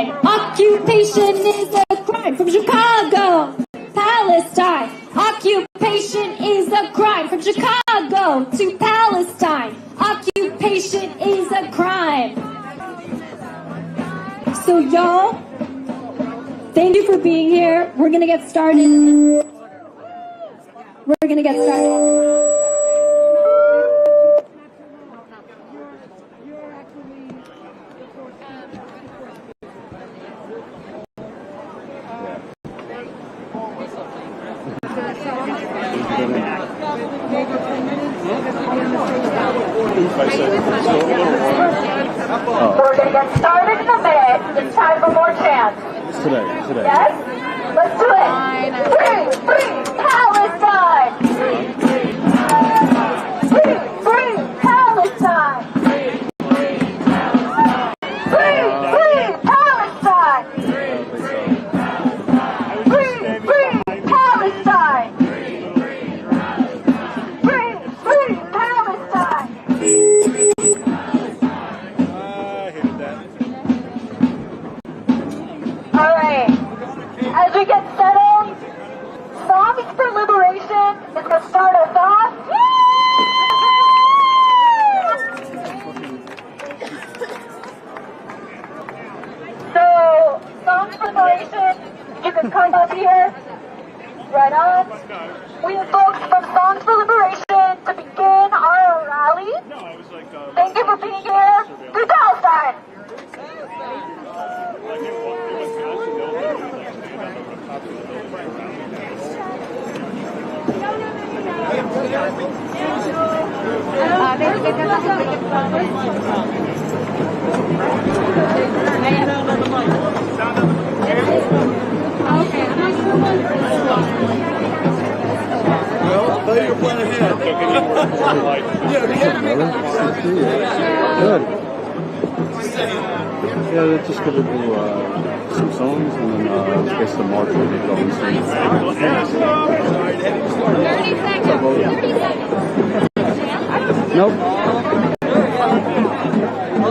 Palestine. Occupation is a crime. From Chicago, Palestine. Occupation is a crime. From Chicago to Palestine. Occupation is a crime. So y'all, thank you for being here. We're gonna get started. We're going to get started in a minute. It's time for more chants. Today. Yes? Let's do it. Free Palestine! Free Palestine! Free Palestine! Free Palestine! Free Palestine! All right. As we get settled, Songs for Liberation is going to start us off. So, Songs for Liberation, you can come up here. Right on. We have folks from Songs for Liberation to begin our rally. Thank you for being here. Free Palestine! Play your plan ahead. Good. Yeah, they're just going to do some songs and then I guess the march will be going soon. 30 seconds. 30 seconds. Nope.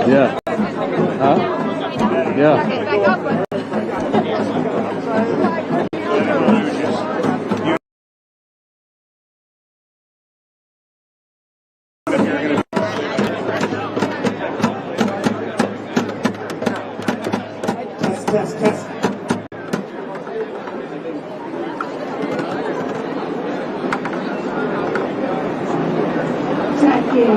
Yeah. Huh? Yeah. Test. Checking.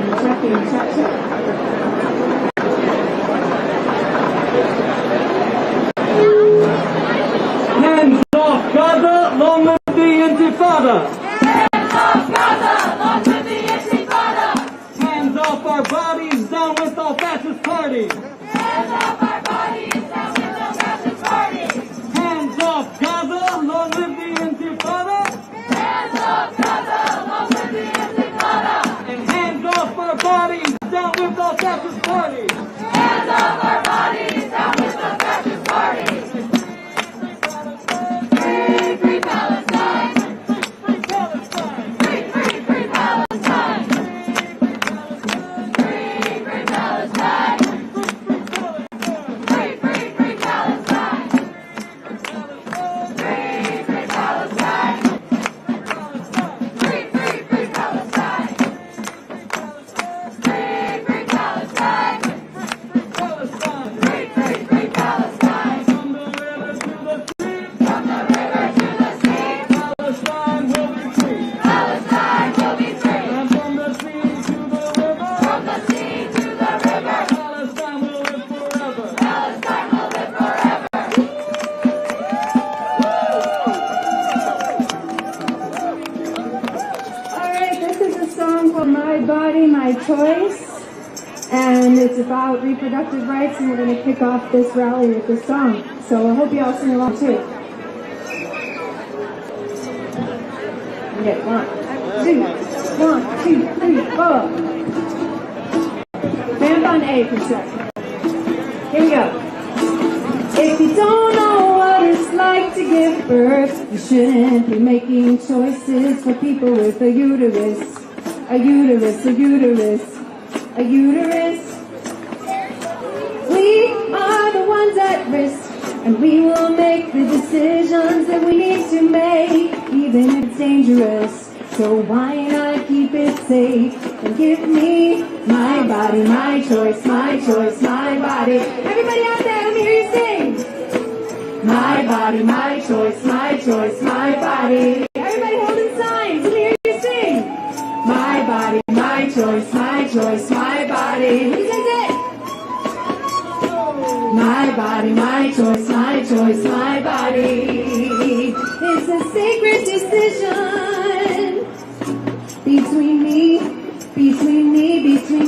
Hands off Gaza, long live the Intifada! Hands off Gaza, long live the Intifada! Hands off our bodies, down with all fascist parties! Hands off our bodies, down with the fascist parties! Hands off Gaza, long live the Intifada! Hands off Gaza, long live the Intifada! And hands off our bodies, down with all fascist parties! Hands off our bodies, down with the fascist parties! Free Palestine! Free Palestine! Free Palestine! Free Palestine! Free Palestine! Free Palestine! Free Palestine! Free Palestine! Free Palestine! From the river to the sea! Palestine will be free! Palestine will be free! And from the sea to the river! From the sea to the river! Palestine will live forever! Palestine will live forever! Alright, this is a song called My Body, My Choice. And it's about reproductive rights, and we're going to kick off this rally with this song. So I hope you all sing along too. Okay, 1, 2, 3, 4. Band on A for a second. Here we go. If you don't know what it's like to give birth, you shouldn't be making choices for people with a uterus. A uterus. We are are the ones at risk, and we will make the decisions that we need to make, even if it's dangerous. So why not keep it safe and give me my body, my choice, my choice, my body. Everybody out there, let me hear you sing. My body, my choice, my choice, my body. Everybody holding signs, let me hear you sing. My body, my choice, my choice, my body. Who says it? My body, my choice, my choice, my body. It's a sacred decision between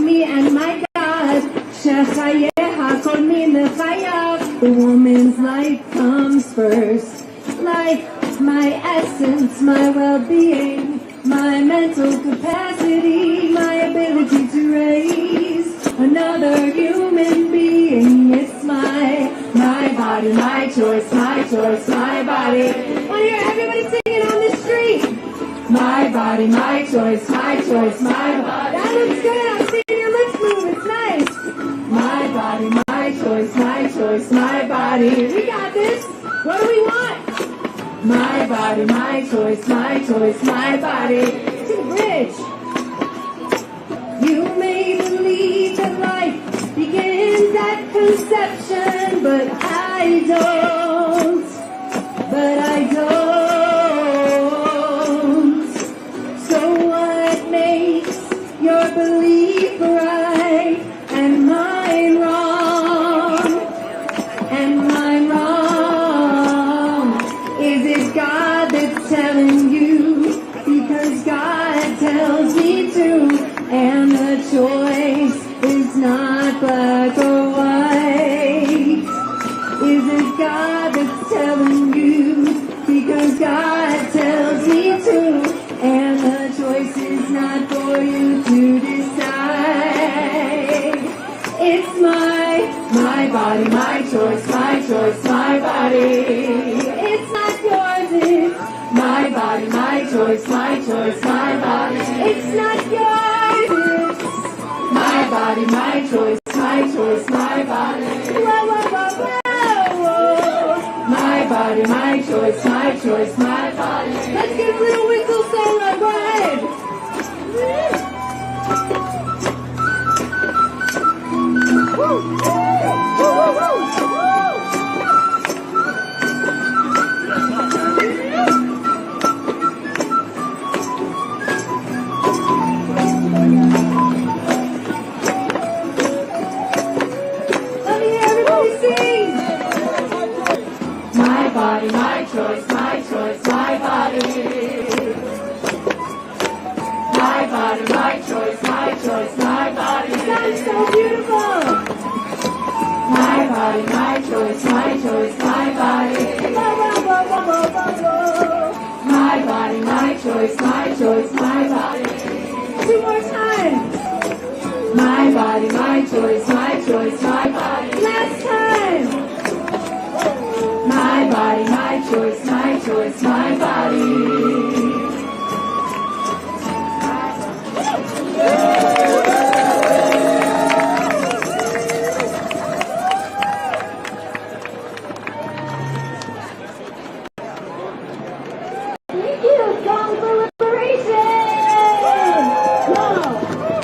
me and my God. The woman's life comes first. Life, my essence, my well-being, my mental capacity, my ability to raise another human being. It's my body, my choice, my choice, my body. I want to hear everybody singing on the street. My body, my choice, my choice, my body. That looks good. I'm seeing your lips move. It's nice. My body, my choice, my choice, my body. We got this. What do we want? My body, my choice, my choice, my body. To the bridge. You may believe that life begins at conception, but I don't. But I don't. So what makes your belief right and mine wrong? And mine wrong? Is it God that's telling you? Because God tells me to. And the choice is not black or white. Is it God that's telling you? Because God tells me to. And the choice is not for you to decide. It's my body, my choice, my choice, my body. It's not yours, it's my body, my choice, my choice, my body. It's not yours, it's my body, my choice, my choice, my body. Whoa, whoa, whoa, whoa. My body, my choice, my choice, my body. Let's get a little whistle solo, go ahead. Woo. Woo, woo, woo. Let me hear everybody sing. My body, my choice, my choice, my body. My body, my choice, my choice, my body. Sounds so beautiful. My body, my choice, my choice, my body. Whoa, whoa, whoa, whoa, whoa, whoa. My body, my choice, my choice, my body. Two more times. My body, my choice, my choice, my body. Last time. My body, my choice, my choice, my body. Thank you, Song for Liberation! Wow,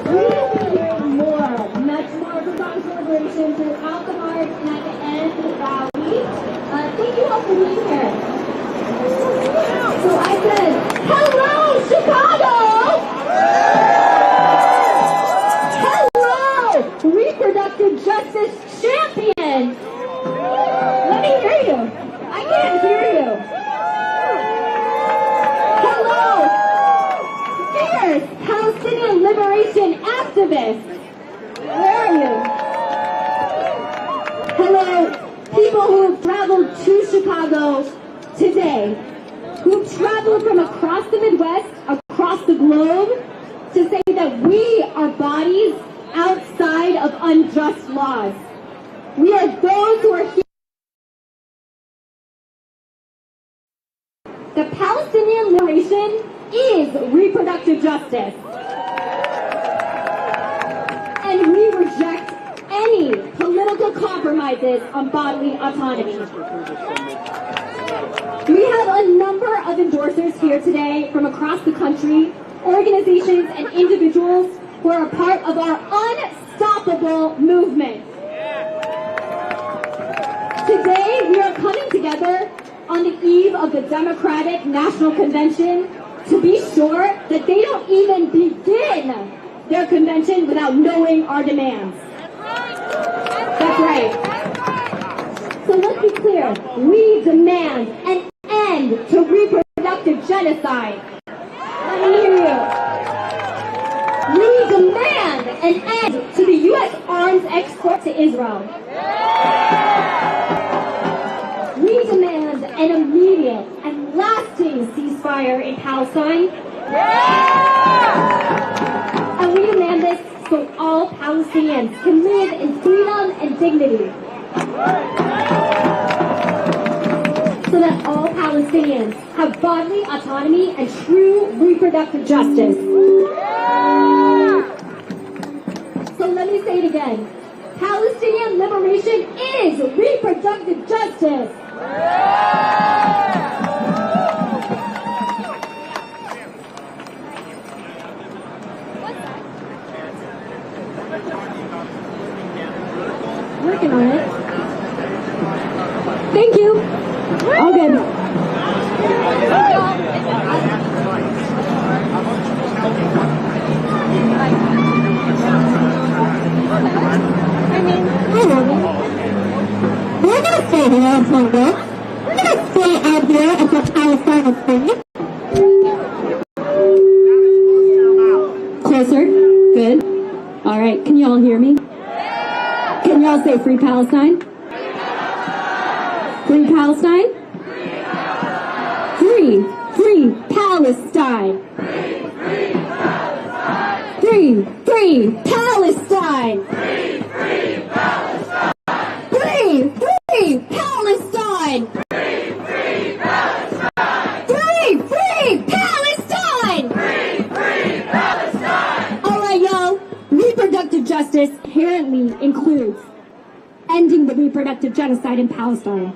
we will be hearing more, much more from Songs for Liberation throughout the march and at the end of the rally. Thank you all for being here. So I said, hello, Chicago! Hello, reproductive justice champion! Let me hear you. I can't hear you. Hello, fierce Palestinian liberation activists. Where are you? Hello, people who have traveled to Chicago today, who've traveled from across the Midwest, across the globe, to say that we are bodies outside of unjust laws. We are those who are here. The Palestinian liberation is reproductive justice. And we reject any political compromise compromises on bodily autonomy. We have a number of endorsers here today from across the country, organizations and individuals who are a part of our unstoppable movement. Today, we are coming together on the eve of the Democratic National Convention to be sure that they don't even begin their convention without knowing our demands. That's right. So let's be clear. We demand an end to reproductive genocide. Let me hear you. We demand an end to the U.S. arms export to Israel. We demand an immediate and lasting ceasefire in Palestine. And we demand this so all Palestinians can live in freedom and dignity. So that all Palestinians have bodily autonomy and true reproductive justice. So let me say it again. Palestinian liberation is reproductive justice. Working on it. Thank you. All good. We're going to stay here until this. We're going to stay out here until Palestine is free. Closer. Good. All right. Can you all hear me? Can y'all say free Palestine? Free Palestine? Free Palestine. Free Palestine. Free Palestine. Free Palestine. Free Palestine. Free Palestine. All right, y'all. Reproductive justice inherently includes ending the reproductive genocide in Palestine.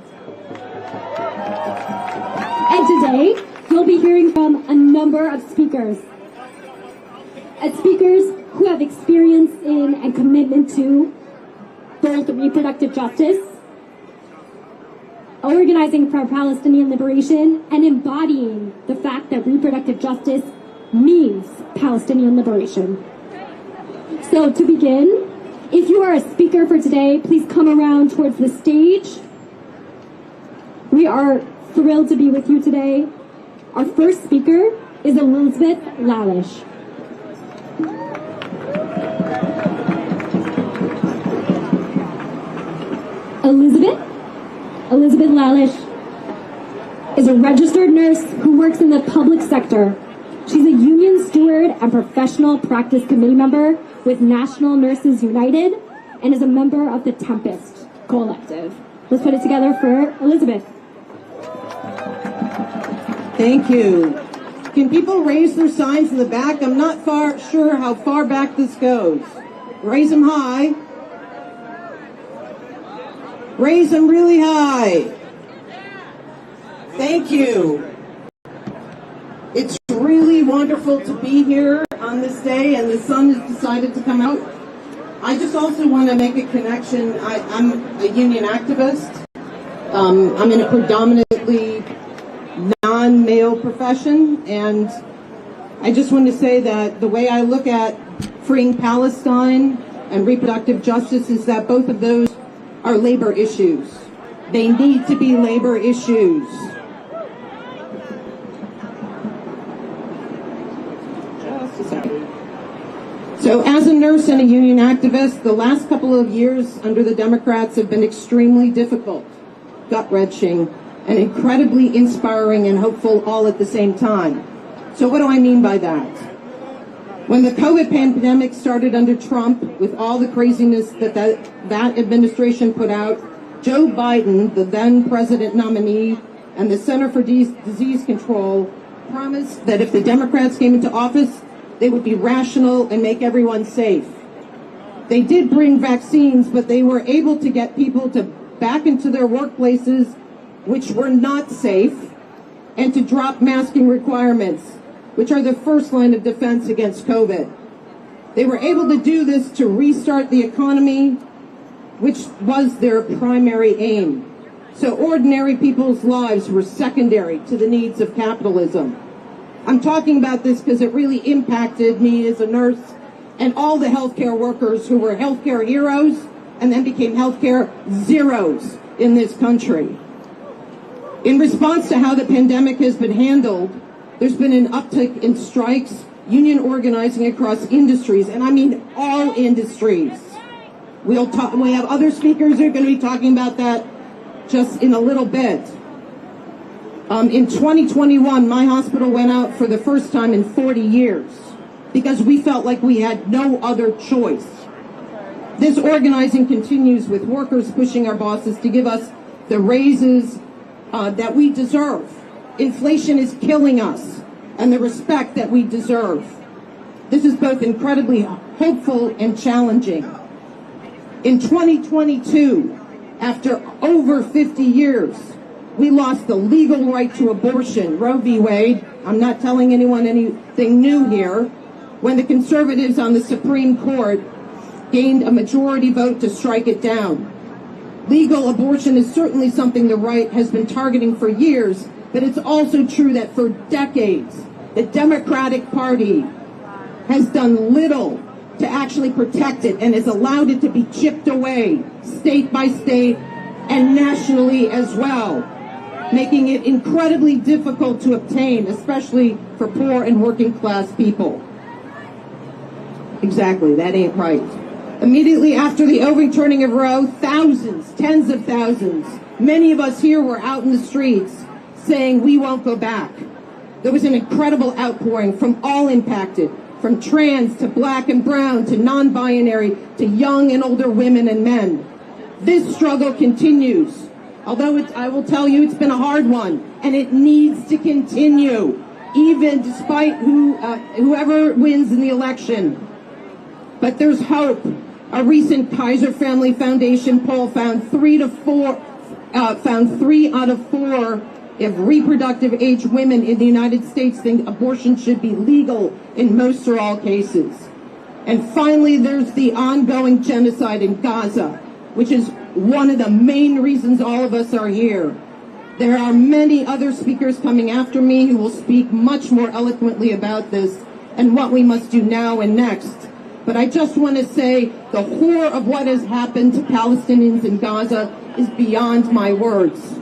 And today, you'll be hearing from a number of speakers. Speakers who have experience in and commitment to both reproductive justice, organizing for Palestinian liberation, and embodying the fact that reproductive justice means Palestinian liberation. So to begin, if you are a speaker for today, please come around towards the stage. We are thrilled to be with you today. Our first speaker is Elizabeth Lalish. Elizabeth Lalish is a registered nurse who works in the public sector. She's a union steward and professional practice committee member with National Nurses United and is a member of the Tempest Collective. Let's put it together for Elizabeth. Thank you. Can people raise their signs in the back? I'm not sure how far back this goes. Raise them high. Raise them really high. Thank you. It's really wonderful to be here on this day, and the sun has decided to come out. I just also want to make a connection. I'm a union activist. I'm in a predominantly non-male profession, and I just want to say that the way I look at freeing Palestine and reproductive justice is that both of those are labor issues. They need to be labor issues. Just a second. So as a nurse and a union activist, the last couple of years under the Democrats have been extremely difficult, gut-wrenching, and incredibly inspiring and hopeful all at the same time. So what do I mean by that? When the COVID pandemic started under Trump, with all the craziness that administration put out, Joe Biden, the then president nominee, and the Center for Disease Control promised that if the Democrats came into office, they would be rational and make everyone safe. They did bring vaccines, but they were able to get people to back into their workplaces, which were not safe, and to drop masking requirements, which are the first line of defense against COVID. They were able to do this to restart the economy, which was their primary aim. So ordinary people's lives were secondary to the needs of capitalism. I'm talking about this because it really impacted me as a nurse and all the healthcare workers who were healthcare heroes and then became healthcare zeros in this country. In response to how the pandemic has been handled, there's been an uptick in strikes, union organizing across industries, and I mean all industries. We have other speakers who are going to be talking about that just in a little bit. In 2021, my hospital went out for the first time in 40 years because we felt like we had no other choice. This organizing continues with workers pushing our bosses to give us the raises that we deserve. Inflation is killing us and the respect that we deserve. This is both incredibly hopeful and challenging. In 2022, after over 50 years, we lost the legal right to abortion, Roe v. Wade. I'm not telling anyone anything new here. When the conservatives on the Supreme Court gained a majority vote to strike it down. Legal abortion is certainly something the right has been targeting for years, but it's also true that for decades, the Democratic Party has done little to actually protect it and has allowed it to be chipped away state by state and nationally as well, making it incredibly difficult to obtain, especially for poor and working class people. Exactly, that ain't right. Immediately after the overturning of Roe, thousands, tens of thousands, many of us here were out in the streets saying we won't go back. There was an incredible outpouring from all impacted, from trans to black and brown to non-binary to young and older women and men. This struggle continues, although I will tell you it's been a hard one, and it needs to continue, even despite whoever wins in the election. But there's hope. A recent Kaiser Family Foundation poll found 3 out of 4 of reproductive age women in the United States think abortion should be legal in most or all cases. And finally, there's the ongoing genocide in Gaza, which is one of the main reasons all of us are here. There are many other speakers coming after me who will speak much more eloquently about this and what we must do now and next. But I just want to say the horror of what has happened to Palestinians in Gaza is beyond my words.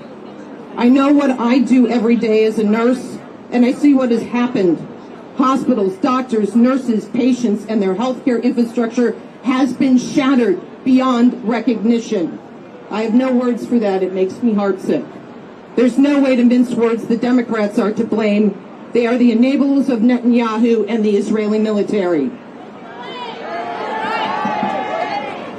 I know what I do every day as a nurse, and I see what has happened. Hospitals, doctors, nurses, patients, and their healthcare infrastructure has been shattered beyond recognition. I have no words for that. It makes me heartsick. There's no way to mince words. The Democrats are to blame. They are the enablers of Netanyahu and the Israeli military.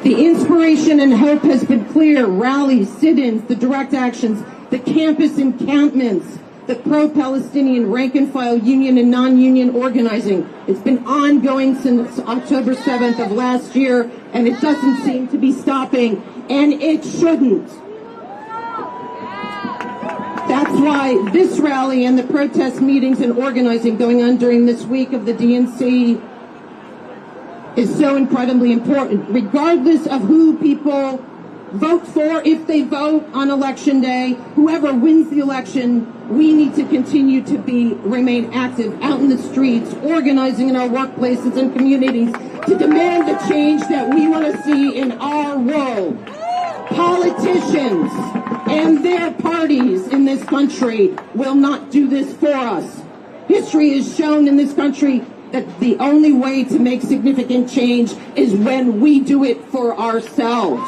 The inspiration and hope has been clear. Rallies, sit-ins, the direct actions, the campus encampments, the pro-Palestinian rank-and-file union and non-union organizing. It's been ongoing since October 7th of last year, and it doesn't seem to be stopping, and it shouldn't. That's why this rally and the protest meetings and organizing going on during this week of the DNC is so incredibly important. Regardless of who people vote for, if they vote on election day, whoever wins the election, we need to continue to remain active out in the streets, organizing in our workplaces and communities to demand the change that we want to see in our world. Politicians and their parties in this country will not do this for us. History has shown in this country that the only way to make significant change is when we do it for ourselves.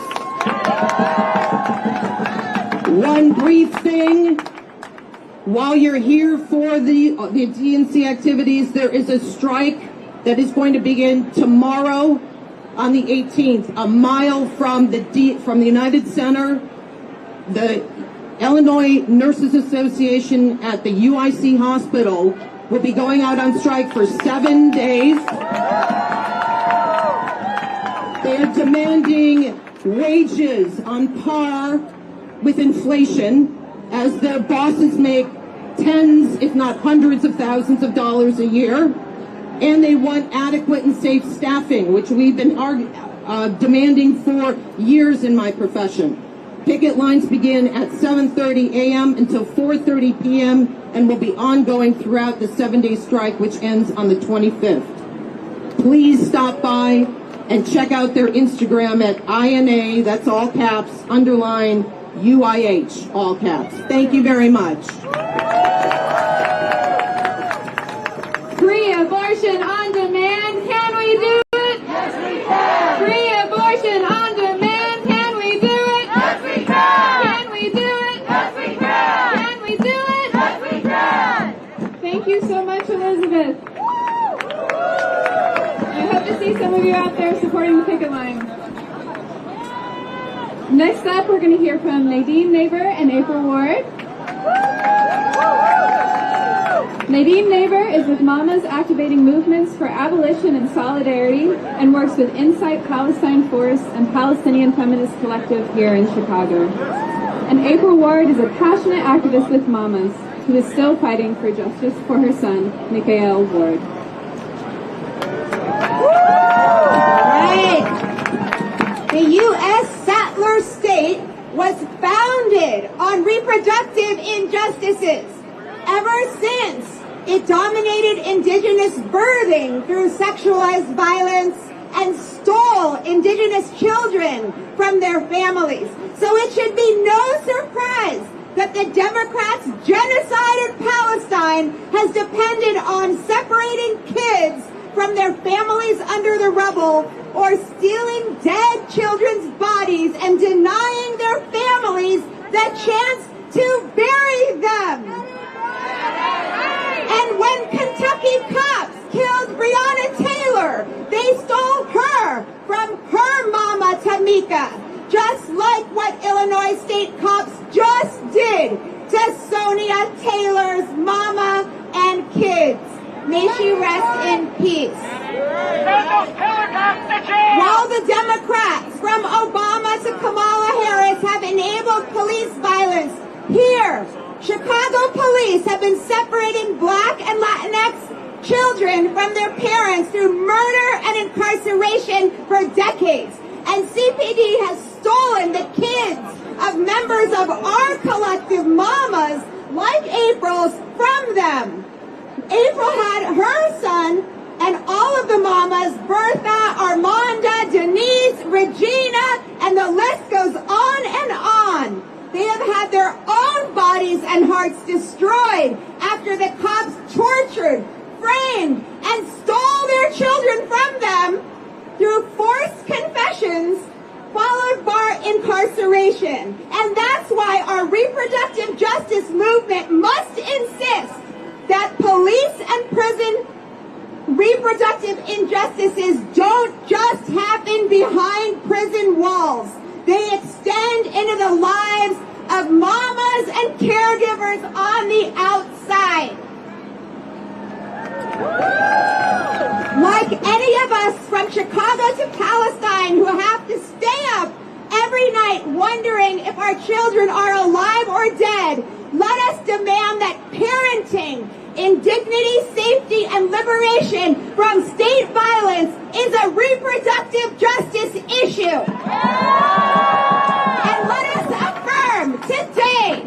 One brief thing, while you're here for the DNC activities, there is a strike that is going to begin tomorrow on the 18th, a mile from the United Center. The Illinois Nurses Association at the UIC Hospital will be going out on strike for 7 days. They are demanding wages on par with inflation as their bosses make tens, if not hundreds of thousands of dollars a year. And they want adequate and safe staffing, which we've been demanding for years in my profession. Picket lines begin at 7:30 a.m. until 4:30 p.m. and will be ongoing throughout the 7-day strike, which ends on the 25th. Please stop by and check out their Instagram at INA, that's all caps, underline UIH, all caps. Thank you very much. Free abortion on demand, can we do it? Yes, we can. Free abortion on demand, can we do it? Yes, we can. Can we do it? Yes, we can. Can we do it? Yes, we can. Thank you so much, Elizabeth. I hope to see some of you out there supporting the picket line. Next up, we're going to hear from Nadine Neighbor and April Ward. Nadine Neighbor is with Mamas Activating Movements for Abolition and Solidarity and works with Insight Palestine Force and Palestinian Feminist Collective here in Chicago. And April Ward is a passionate activist with Mamas who is still fighting for justice for her son, Mikael Ward. Right. The U.S. settler state was founded on reproductive injustices. Ever since, it dominated indigenous birthing through sexualized violence and stole indigenous children from their families. So it should be no surprise that the Democrats' genocide in Palestine has depended on separating kids from their families under the rubble or stealing dead children's bodies and denying their families the chance to bury them. And when Kentucky cops killed Breonna Taylor, they stole her from her mama, Tamika, just like what Illinois state cops just did to Sonia Taylor's mama and kids. May she rest in peace. While the Democrats, from Obama to Kamala Harris, have enabled police violence, here, Chicago police have been separating Black and Latinx children from their parents through murder and incarceration for decades. And CPD has stolen the kids of members of our collective mamas, like April's, from them. April had her son and all of the mamas, Bertha, Armanda, Denise, Regina, and the list goes on and on. They have had their own bodies and hearts destroyed after the cops tortured, framed, and stole their children from them through forced confessions followed by incarceration. And that's why our reproductive justice movement must insist that police and prison reproductive injustices don't just happen behind prison walls. They extend into the lives of mamas and caregivers on the outside. Like any of us from Chicago to Palestine who have to stay up every night wondering if our children are alive or dead, let us demand that parenting in dignity, safety, and liberation from state violence is a reproductive justice issue. And let us affirm today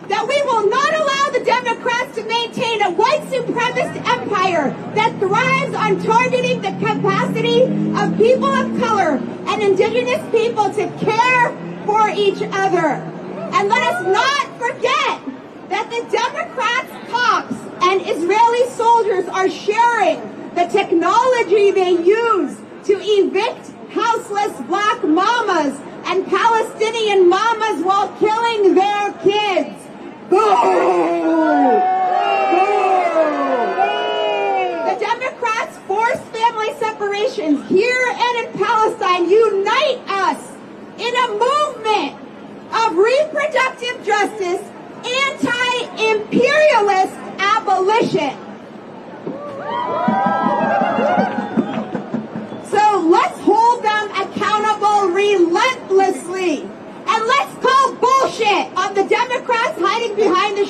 that we will not allow the Democrats to maintain a white supremacist empire that thrives on targeting the capacity of people of color and indigenous people to care for each other. And let us not forget that the Democrats, cops, and Israeli soldiers are sharing the technology they use to evict houseless Black mamas and Palestinian mamas while killing their kids. The Democrats' forced family separations here and in Palestine unite us in a movement of reproductive justice, anti-imperialist abolition. So let's hold them accountable.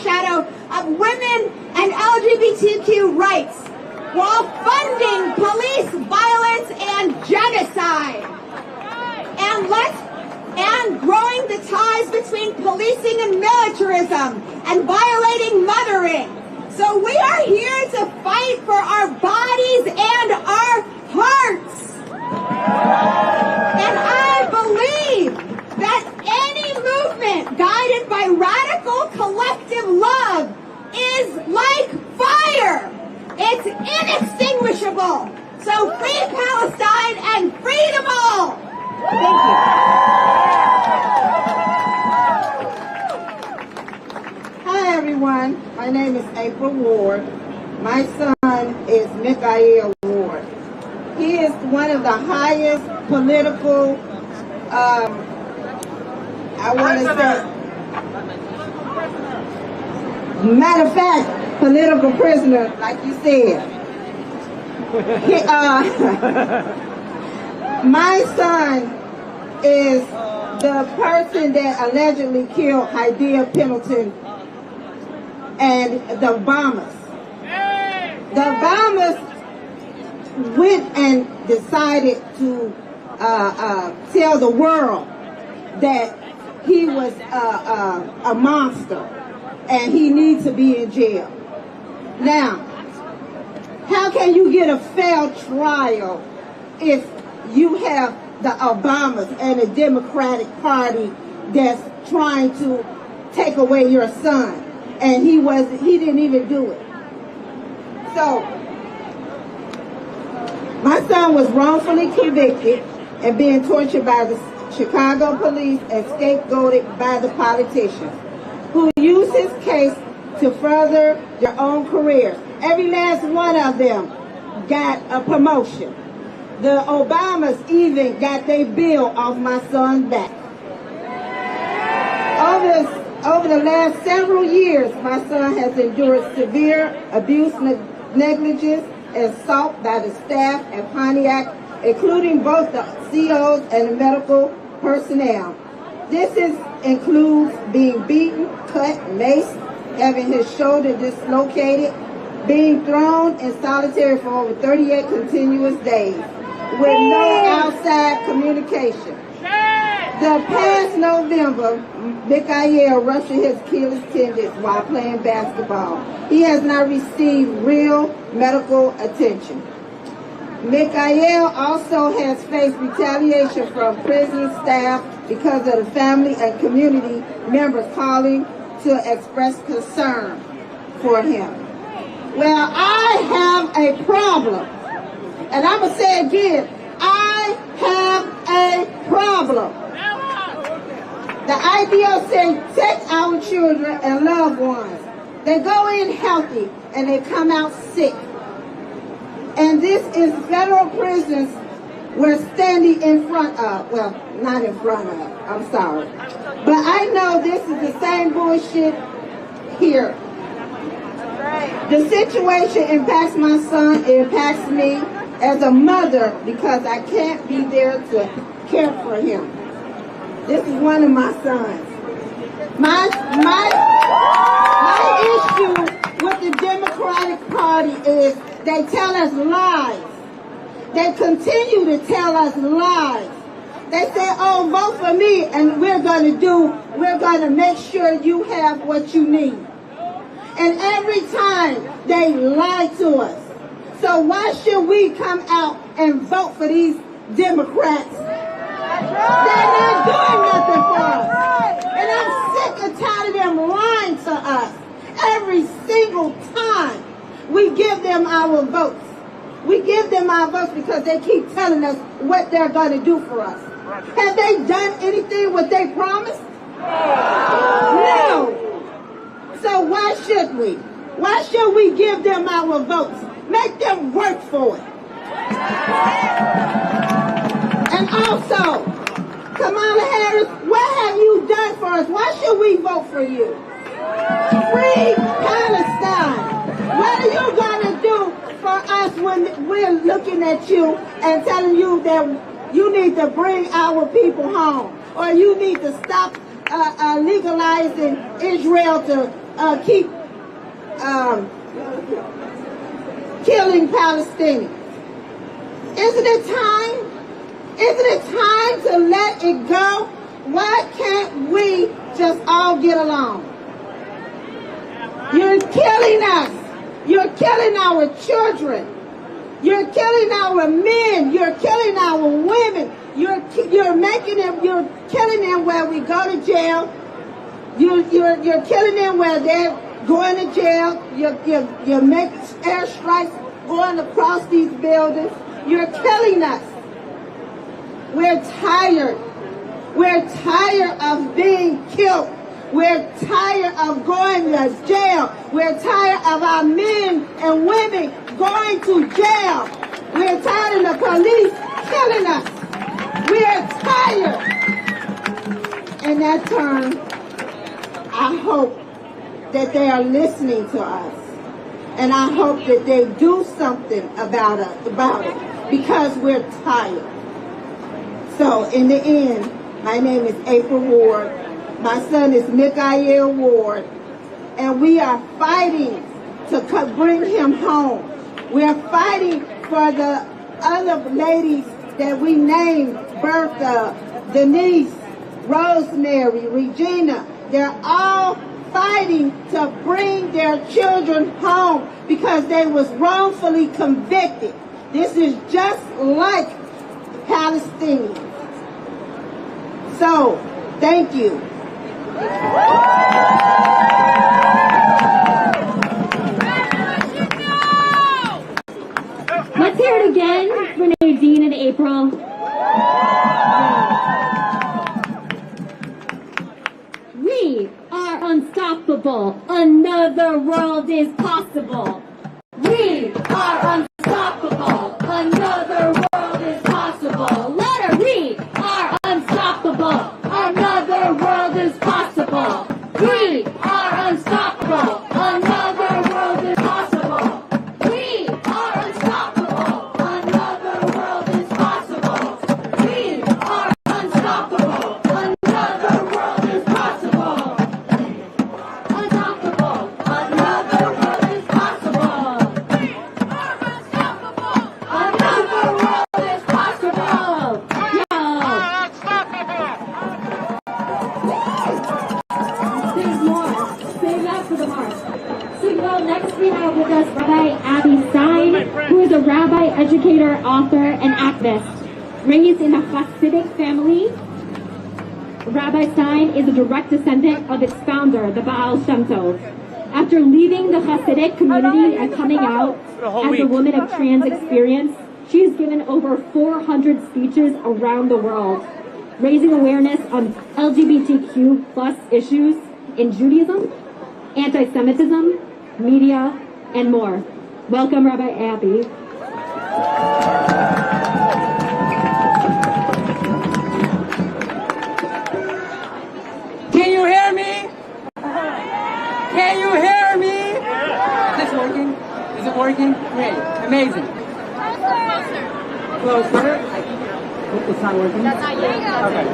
shadow of women and LGBTQ rights while funding police violence and genocide. And growing the ties between policing and militarism and violating mothering. So we are here to fight for our bodies and our hearts. And I believe that any movement guided by radical collective love is like fire. It's inextinguishable. So free Palestine and freedom all. Thank you. Hi everyone, my name is April Ward. My son is Mikael Ward. He is one of the highest political, matter of fact, political prisoner, like you said. My son is the person that allegedly killed Hydea Pendleton and the Obamas. The Obamas went and decided to tell the world that he was a monster and he needs to be in jail. Now, how can you get a fair trial if you have the Obamas and the Democratic Party that's trying to take away your son? And he didn't even do it. So, my son was wrongfully convicted and being tortured by the Chicago police and scapegoated by the politicians who used his case to further their own careers. Every last one of them got a promotion. The Obamas even got their bill off my son's back. Over the last several years, my son has endured severe abuse, negligence, and assault by the staff at Pontiac, including both the COs and the medical personnel. This includes being beaten, cut, maced, having his shoulder dislocated, being thrown in solitary for over 38 continuous days with no outside communication. The past November, Mikael ruptured his Achilles tendons while playing basketball. He has not received real medical attention. Mikael also has faced retaliation from prison staff because of the family and community members calling to express concern for him. Well, I have a problem. And I'm going to say again, I have a problem. The idea of saying, take our children and loved ones. They go in healthy and they come out sick. And this is federal prisons we're standing in front of. Well, not in front of, I'm sorry. But I know this is the same bullshit here. The situation impacts my son, it impacts me as a mother because I can't be there to care for him. This is one of my sons. My issue with the Democratic Party is they tell us lies. They continue to tell us lies. They say, oh, vote for me and we're going to make sure you have what you need. And every time they lie to us. So why should we come out and vote for these Democrats? They're not doing nothing for us. And I'm sick and tired of them lying to us. Every single time we give them our votes. We give them our votes because they keep telling us what they're going to do for us. Have they done anything what they promised? No. So why should we? Why should we give them our votes? Make them work for it. And also, Kamala Harris, what have you done for us? Why should we vote for you? Free Palestine. What are you going to do for us when we're looking at you and telling you that you need to bring our people home? Or you need to stop legalizing Israel to keep killing Palestinians? Isn't it time? Isn't it time to let it go? Why can't we just all get along? You're killing us. You're killing our children. You're killing our men. You're killing our women. You're killing them where we go to jail. You're killing them where they're going to jail. You're making airstrikes going across these buildings. You're killing us. We're tired. We're tired of being killed. We're tired of going to jail. We're tired of our men and women going to jail. We're tired of the police killing us. We're tired. In that turn, I hope that they are listening to us. And I hope that they do something about it, because we're tired. So in the end, my name is April Ward. My son is Mikael Ward. And we are fighting to bring him home. We're fighting for the other ladies that we named, Bertha, Denise, Rosemary, Regina. They're all fighting to bring their children home because they was wrongfully convicted. This is just like Palestinians. So, thank you. Let's hear it again for Nadine and April. We are unstoppable. Another world is possible. We are unstoppable. Another world is possible. Let her read. Are unstoppable. Another world is possible. We are unstoppable. Another world is possible. We are unstoppable. Another world is possible. We are unstoppable. Another world is possible. Unstoppable. Another world is possible. We are unstoppable. Another world is possible. There's more. Save that for the march. So next we have with us Rabbi Abby Stein, who is a rabbi, educator, author, and activist. Raised in a Hasidic family, Rabbi Stein is a direct descendant of its founder, the Baal Shem Tov. After leaving the Hasidic community and coming out as a woman of trans experience, she has given over 400 speeches around the world, raising awareness on LGBTQ+ issues in Judaism, anti-Semitism, media, and more. Welcome, Rabbi Abby. Can you hear me? Can you hear me? Is this working? Is it working? Great. Amazing. Closer. It's not working? That's not yet. Okay.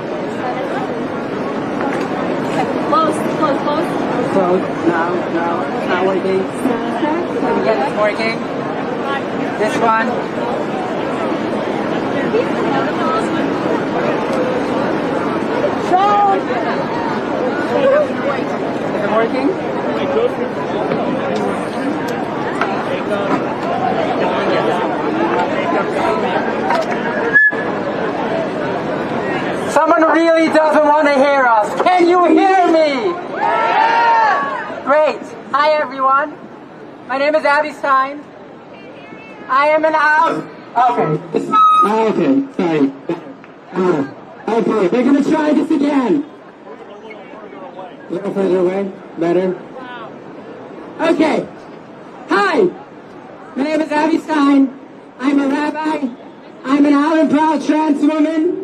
Close. Close. No. It's not working. Yeah, it's working. This one. Is it working? Someone really doesn't want to hear us. Can you hear me? Yeah! Great. Hi, everyone. My name is Abby Stein. I am an out. Okay. Okay, sorry. Okay, we're going to try this again. A little further away. Better. Okay. Hi. My name is Abby Stein. I'm a rabbi. I'm an out and proud trans woman.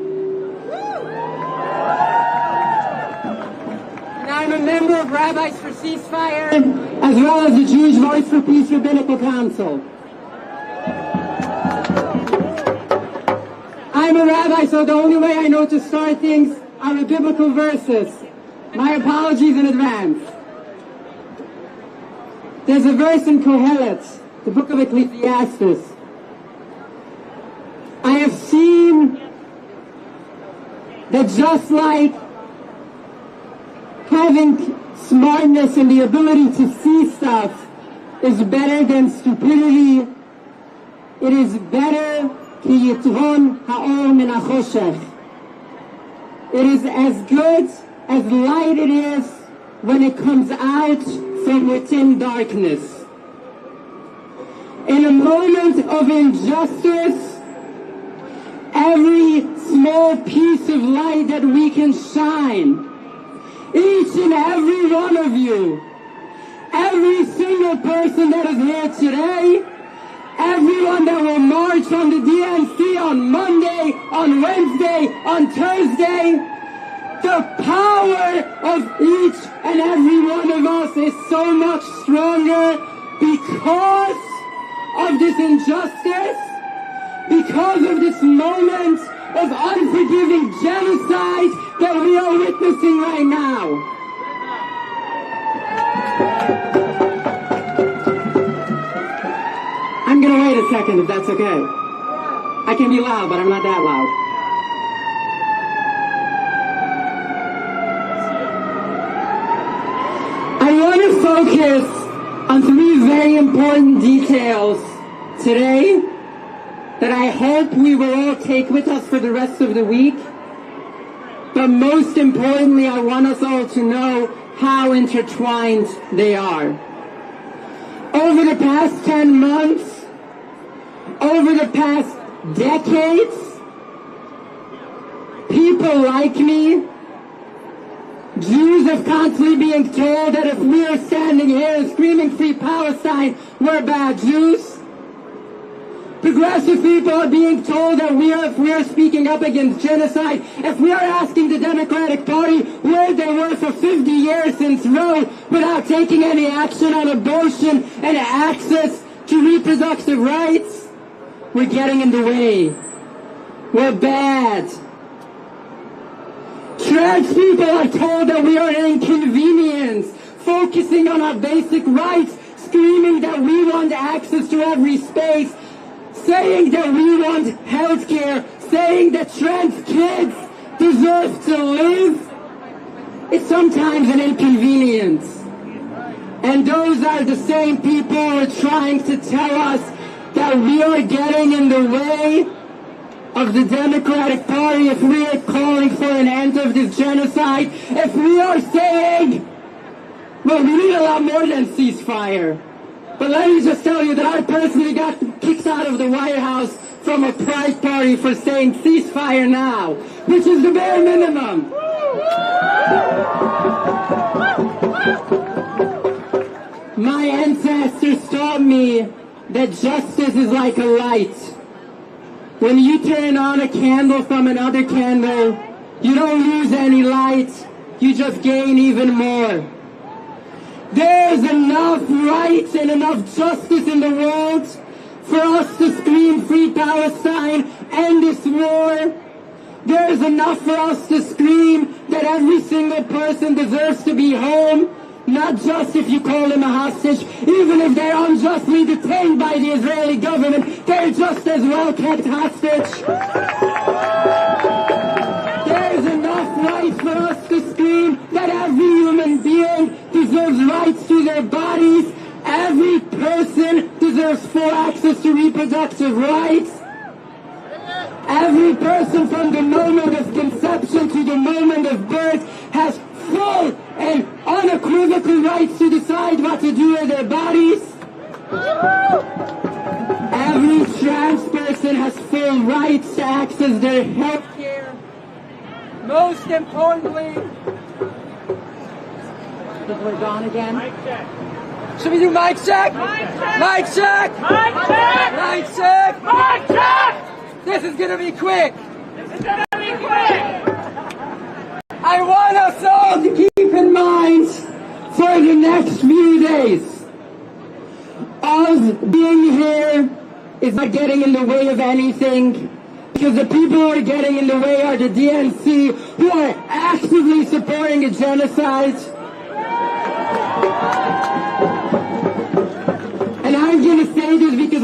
And I'm a member of Rabbis for Ceasefire, as well as the Jewish Voice for Peace Rabbinical Council. I'm a rabbi, so the only way I know to start things are with biblical verses. My apologies in advance. There's a verse in Kohelet, the book of Ecclesiastes. I have seen that just like having smartness and the ability to see stuff is better than stupidity, it is better ki yitron ha'or min ha'choshech. It is as good as light it is when it comes out from within darkness. In a moment of injustice, every small piece of light that we can shine, each and every one of you, every single person that is here today, everyone that will march on the DNC on Monday, on Wednesday, on Thursday, the power of each and every one of us is so much stronger because of this injustice, because of this moment of unforgiving genocide that we are witnessing right now. I'm gonna wait a second if that's okay. I can be loud, but I'm not that loud. I want to focus on three very important details today that I hope we will all take with us for the rest of the week. But most importantly, I want us all to know how intertwined they are. Over the past 10 months, over the past decades, people like me, Jews are constantly being told that if we are standing here and screaming Free Palestine, we're bad Jews. Progressive people are being told that if we are speaking up against genocide, if we are asking the Democratic Party where they were for 50 years since Roe without taking any action on abortion and access to reproductive rights, we're getting in the way. We're bad. Trans people are told that we are an inconvenience, focusing on our basic rights, screaming that we want access to every space, saying that we want health care, saying that trans kids deserve to live. It's sometimes an inconvenience. And those are the same people who are trying to tell us that we are getting in the way of the Democratic Party if we are calling for an end of this genocide, if we are saying, well, we need a lot more than ceasefire. But let me just tell you that I personally got kicked out of the White House from a pride party for saying ceasefire now, which is the bare minimum. My ancestors taught me that justice is like a light. When you turn on a candle from another candle, you don't lose any light, you just gain even more. There's enough rights and enough justice in the world for us to scream Free Palestine, end this war. There's enough for us to scream that every single person deserves to be home, not just if you call them a hostage. Even if they're unjustly detained by the Israeli government, they're just as well kept hostage. There's enough rights for us to scream that every human being deserves rights to their bodies. Every person deserves full access to reproductive rights. Every person from the moment of conception to the moment of birth has full and unequivocal rights to decide what to do with their bodies. Every trans person has full rights to access their health care. Most importantly, we're gone again. Mic check. Should we do mic check? Mic check. Mic check. Mic check. Mic check. This is gonna be quick. This is gonna be quick. I want us all to keep in mind for the next few days, us being here is not getting in the way of anything, because the people who are getting in the way are the DNC, who are actively supporting a genocide.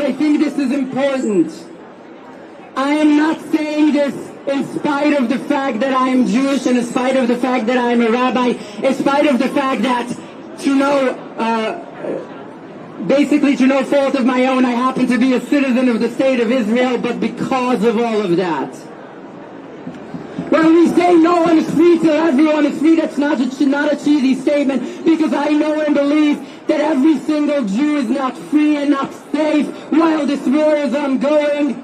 I think this is important. I am not saying this in spite of the fact that I am Jewish, and in spite of the fact that I am a rabbi, in spite of the fact that, basically to no fault of my own, I happen to be a citizen of the state of Israel, but because of all of that. When we say no one is free till everyone is free, that's not a cheesy statement, because I know and believe that every single Jew is not free and not safe while this war is ongoing.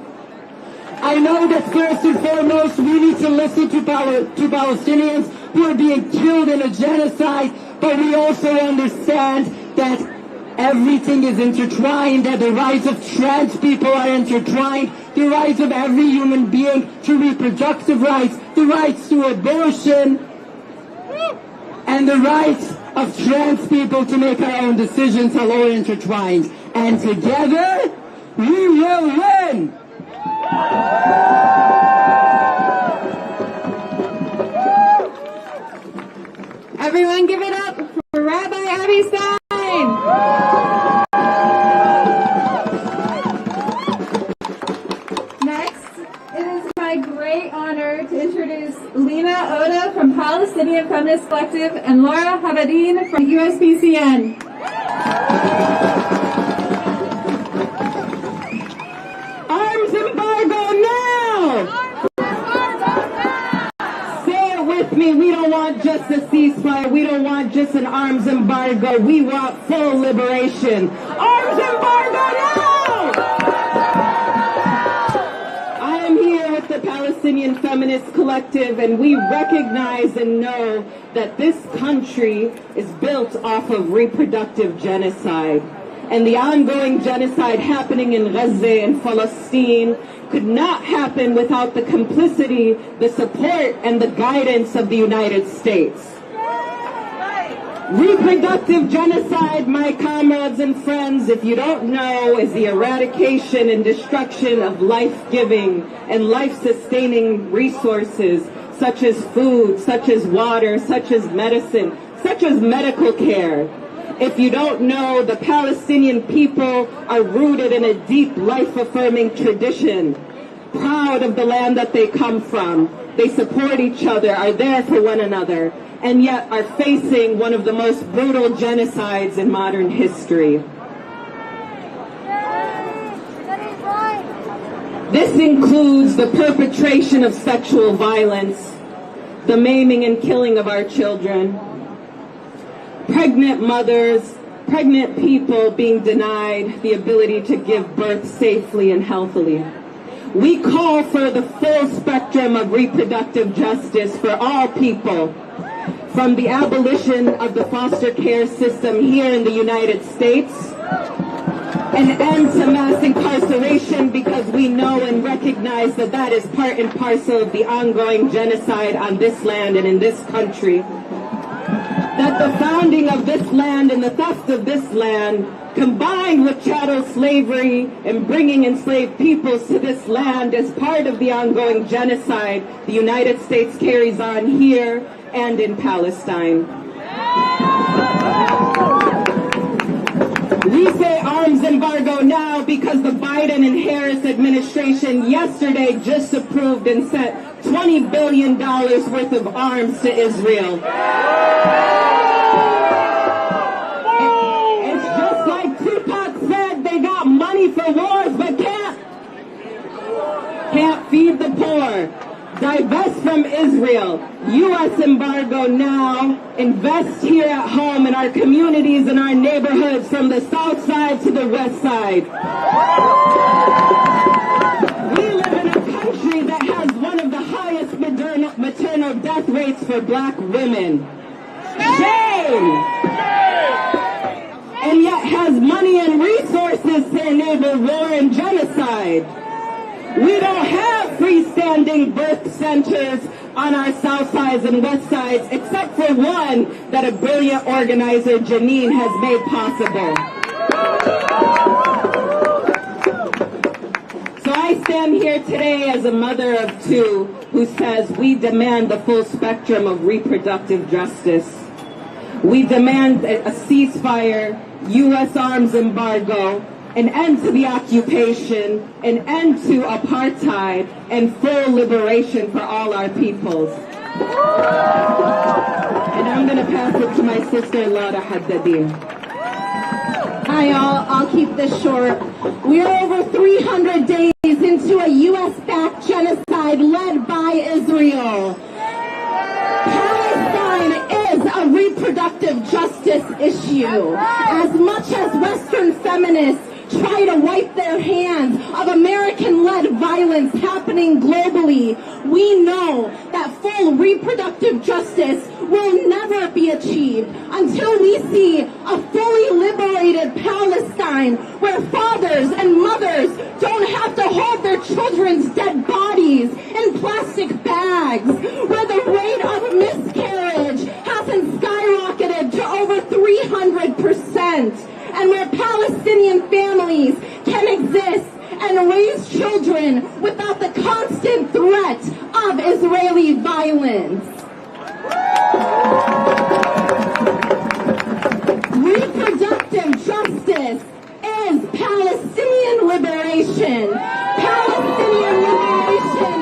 I know that first and foremost we need to listen to Palestinians who are being killed in a genocide, but we also understand that everything is intertwined, that the rights of trans people are intertwined, the rights of every human being to reproductive rights, the rights to abortion, and the rights of trans people to make our own decisions are all intertwined. And together, we will win! Everyone give it up for Rabbi Abby Stein! Next, it is my great honor to introduce Lena Oda from Palestinian Feminist Collective and Laura Habadin from USPCN. Arms embargo now! Say it with me, we don't want just a ceasefire, we don't want just an arms embargo, we want full liberation. Arms embargo now! I am here with the Palestinian Feminist Collective, and we recognize and know that this country is built off of reproductive genocide. And the ongoing genocide happening in Gaza and Palestine could not happen without the complicity, the support, and the guidance of the United States. Reproductive genocide, my comrades and friends, if you don't know, is the eradication and destruction of life-giving and life-sustaining resources such as food, such as water, such as medicine, such as medical care. If you don't know, the Palestinian people are rooted in a deep life-affirming tradition, proud of the land that they come from. They support each other, are there for one another, and yet are facing one of the most brutal genocides in modern history. This includes the perpetration of sexual violence, the maiming and killing of our children, pregnant mothers, pregnant people being denied the ability to give birth safely and healthily. We call for the full spectrum of reproductive justice for all people, from the abolition of the foster care system here in the United States, an end to mass incarceration, because we know and recognize that that is part and parcel of the ongoing genocide on this land and in this country. That the founding of this land and the theft of this land, combined with chattel slavery and bringing enslaved peoples to this land as part of the ongoing genocide the United States carries on here and in Palestine. We say arms embargo now because the Biden and Harris administration yesterday just approved and sent $20 billion worth of arms to Israel. It's just like Tupac said, they got money for wars but can't feed the poor. Divest from Israel. U.S. embargo now. Invest here at home in our communities and our neighborhoods, from the south side to the west side. We live in a country that has one of the highest maternal death rates for black women. Shame! And yet has money and resources to enable war and genocide. We don't have freestanding birth centers on our south sides and west sides, except for one that a brilliant organizer, Janine, has made possible. So I stand here today as a mother of two who says we demand the full spectrum of reproductive justice. We demand a ceasefire, U.S. arms embargo, an end to the occupation, an end to apartheid, and full liberation for all our peoples. And I'm going to pass it to my sister, Laura Haddadi. Hi, all. I'll keep this short. We're over 300 days into a U.S.-backed genocide led by Israel. Palestine is a reproductive justice issue. As much as Western feminists try to wipe their hands of American-led violence happening globally, we know that full reproductive justice will never be achieved until we see a fully liberated Palestine where fathers and mothers don't have to hold their children's dead bodies in plastic bags, where the rate of miscarriage hasn't skyrocketed to over 300%, and where Palestinian families can exist and raise children without the constant threat of Israeli violence. Reproductive justice is Palestinian liberation. Palestinian liberation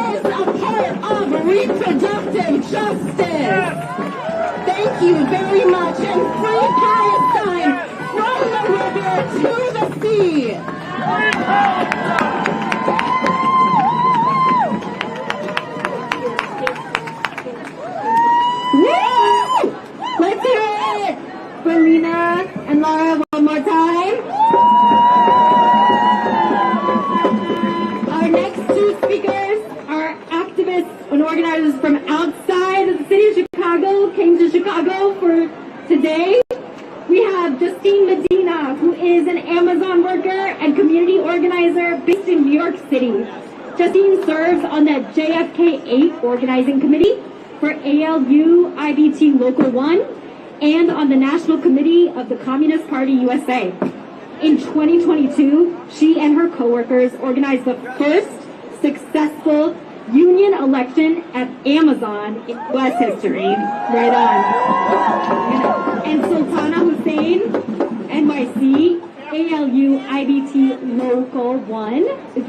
is a part of reproductive justice. Thank you very much, and free Palestine from the river to the sea. Woo! Let's hear it! Farina and Laura one more time. Our next two speakers are activists and organizers from outside of the city of Chicago, came to Chicago for today. We have Justine Medina, who is an Amazon worker and community organizer based in New York City. Justine serves on the JFK 8 organizing committee for ALU IBT Local 1 and on the National Committee of the Communist Party USA. In 2022, she and her co-workers organized the first successful union election at Amazon in US history. Right on. And Sultana Hussein, NYC, ALU IBT Local 1, is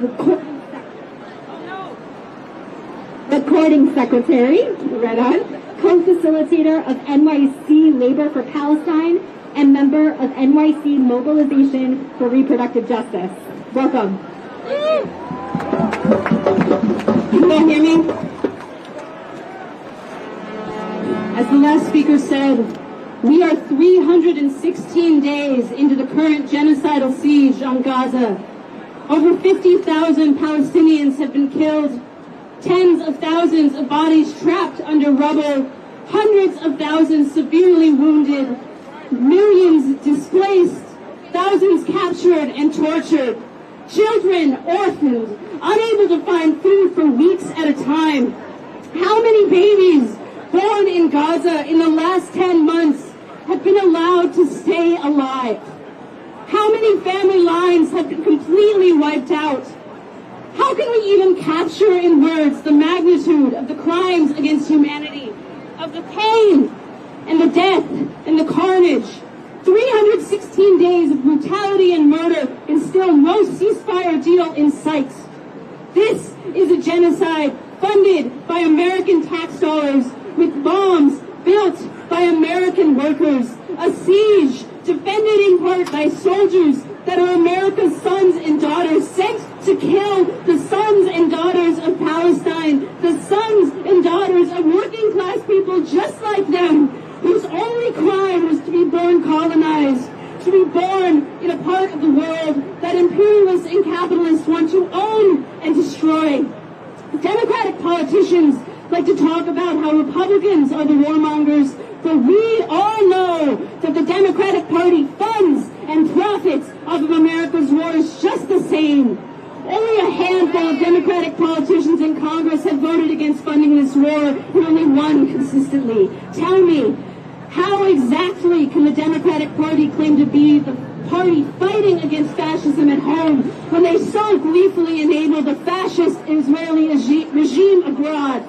recording secretary, right on, co-facilitator of NYC Labor for Palestine, and member of NYC Mobilization for Reproductive Justice. Welcome. Can you hear me? As the last speaker said, we are 316 days into the current genocidal siege on Gaza. Over 50,000 Palestinians have been killed, tens of thousands of bodies trapped under rubble, hundreds of thousands severely wounded, millions displaced, thousands captured and tortured, children orphaned, unable to find food for weeks at a time. How many babies born in Gaza in the last 10 months have been allowed to stay alive? How many family lines have been completely wiped out? How can we even capture in words the magnitude of the crimes against humanity, of the pain and the death and the carnage? 316 days of brutality and murder and still no ceasefire deal in sight. This is a genocide funded by American tax dollars with bombs built by American workers. A siege defended in part by soldiers that are America's sons and daughters, sent to kill the sons and daughters of Palestine, the sons and daughters of working class people just like them, whose only crime was to be born colonized, to be born in a part of the world that imperialists and capitalists want to own and destroy. Democratic politicians like to talk about how Republicans are the warmongers, but we all know that the Democratic Party funds and profits off of America's wars just the same. Only a handful of Democratic politicians in Congress have voted against funding this war, and only one consistently. Tell me, how exactly can the Democratic Party claim to be the party fighting against fascism at home when they so gleefully enable the fascist Israeli regime abroad?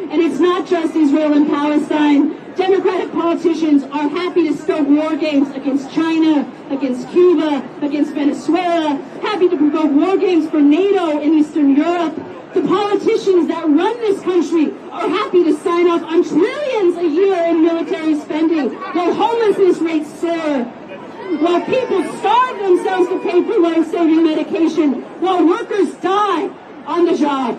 And it's not just Israel and Palestine. Democratic politicians are happy to stoke war games against China, against Cuba, against Venezuela, happy to provoke war games for NATO in Eastern Europe. The politicians that run this country are happy to sign off on trillions a year in military spending while homelessness rates soar, while people starve themselves to pay for life-saving medication, while workers die on the job.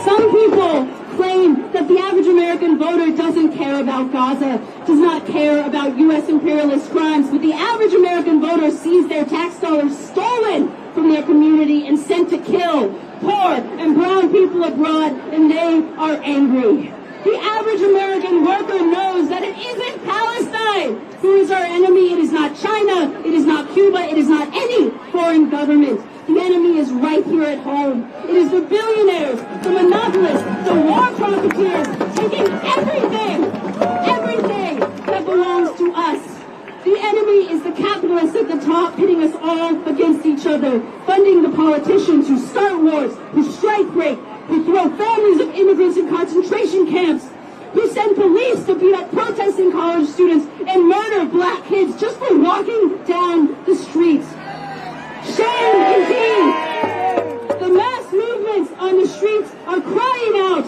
Some people claim that the average American voter doesn't care about Gaza, does not care about U.S. imperialist crimes, but the average American voter sees their tax dollars stolen from their community and sent to kill poor and brown people abroad, and they are angry. The average American worker knows that it isn't Palestine who is our enemy. It is not China. It is not Cuba. It is not any foreign government. The enemy is right here at home. It is the billionaires, the monopolists, the war profiteers, taking everything that belongs to us. The enemy is the capitalists at the top, pitting us all against each other, funding the politicians who start wars, who strike break, who throw families of immigrants in concentration camps, who send police to beat up protesting college students and murder black kids just for walking down the streets. Shame indeed! The mass movements on the streets are crying out.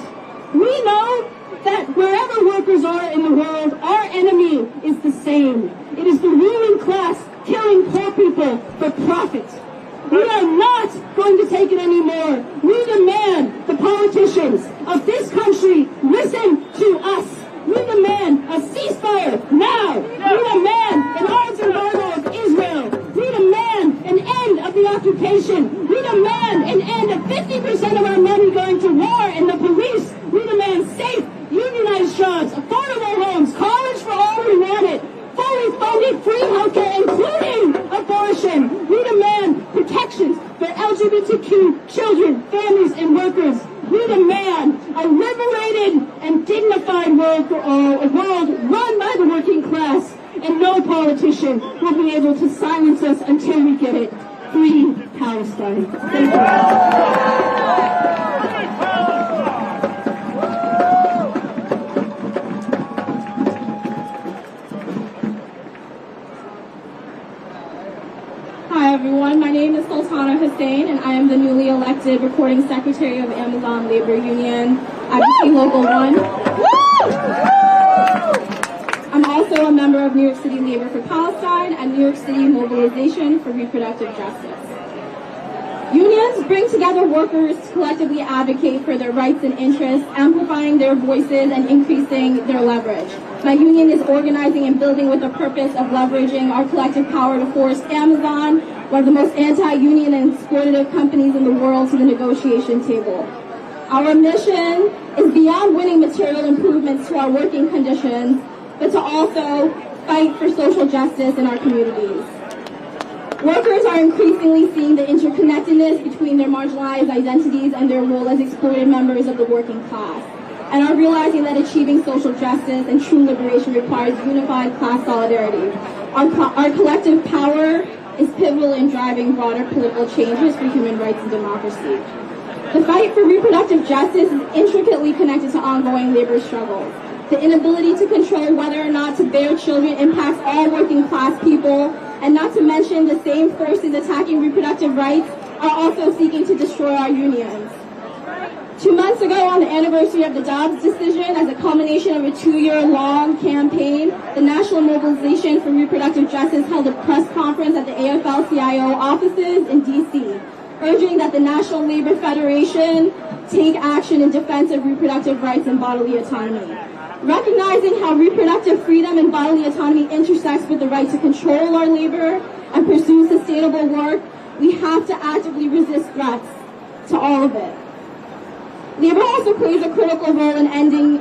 We know that wherever workers are in the world, our enemy is the same. It is the ruling class killing poor people for profit. We are not going to take it anymore. We demand the politicians of this country listen to us. We demand a ceasefire now. We demand an arms embargo of Israel. We demand an end of the occupation. We demand an end of 50% of our money going to war and the police. We demand safe, unionized jobs, affordable homes, college for all who want it, fully funded free healthcare, including abortion. We demand protections for LGBTQ children, families, and workers. We demand a liberated and dignified world for all, a world run by the working class, and no politician will be able to silence us until we get it. Free Palestine. Thank you. Hi everyone, my name is Sultana Hussein and I am the newly elected recording secretary of Amazon Labor Union, IBC Local 1. I'm also a member of New York City Labor for Palestine and New York City Mobilization for Reproductive Justice. Unions bring together workers to collectively advocate for their rights and interests, amplifying their voices and increasing their leverage. My union is organizing and building with the purpose of leveraging our collective power to force Amazon, one of the most anti-union and exploitative companies in the world, to the negotiation table. Our mission is beyond winning material improvements to our working conditions, but to also fight for social justice in our communities. Workers are increasingly seeing the interconnectedness between their marginalized identities and their role as exploited members of the working class, and are realizing that achieving social justice and true liberation requires unified class solidarity. Our collective power is pivotal in driving broader political changes for human rights and democracy. The fight for reproductive justice is intricately connected to ongoing labor struggles. The inability to control whether or not to bear children impacts all working class people, and not to mention the same forces attacking reproductive rights are also seeking to destroy our unions. 2 months ago, on the anniversary of the Dobbs decision, as a culmination of a 2-year-long campaign, the National Mobilization for Reproductive Justice held a press conference at the AFL-CIO offices in D.C., urging that the National Labor Federation take action in defense of reproductive rights and bodily autonomy. Recognizing how reproductive freedom and bodily autonomy intersects with the right to control our labor and pursue sustainable work, we have to actively resist threats to all of it. Labor also plays a critical role in ending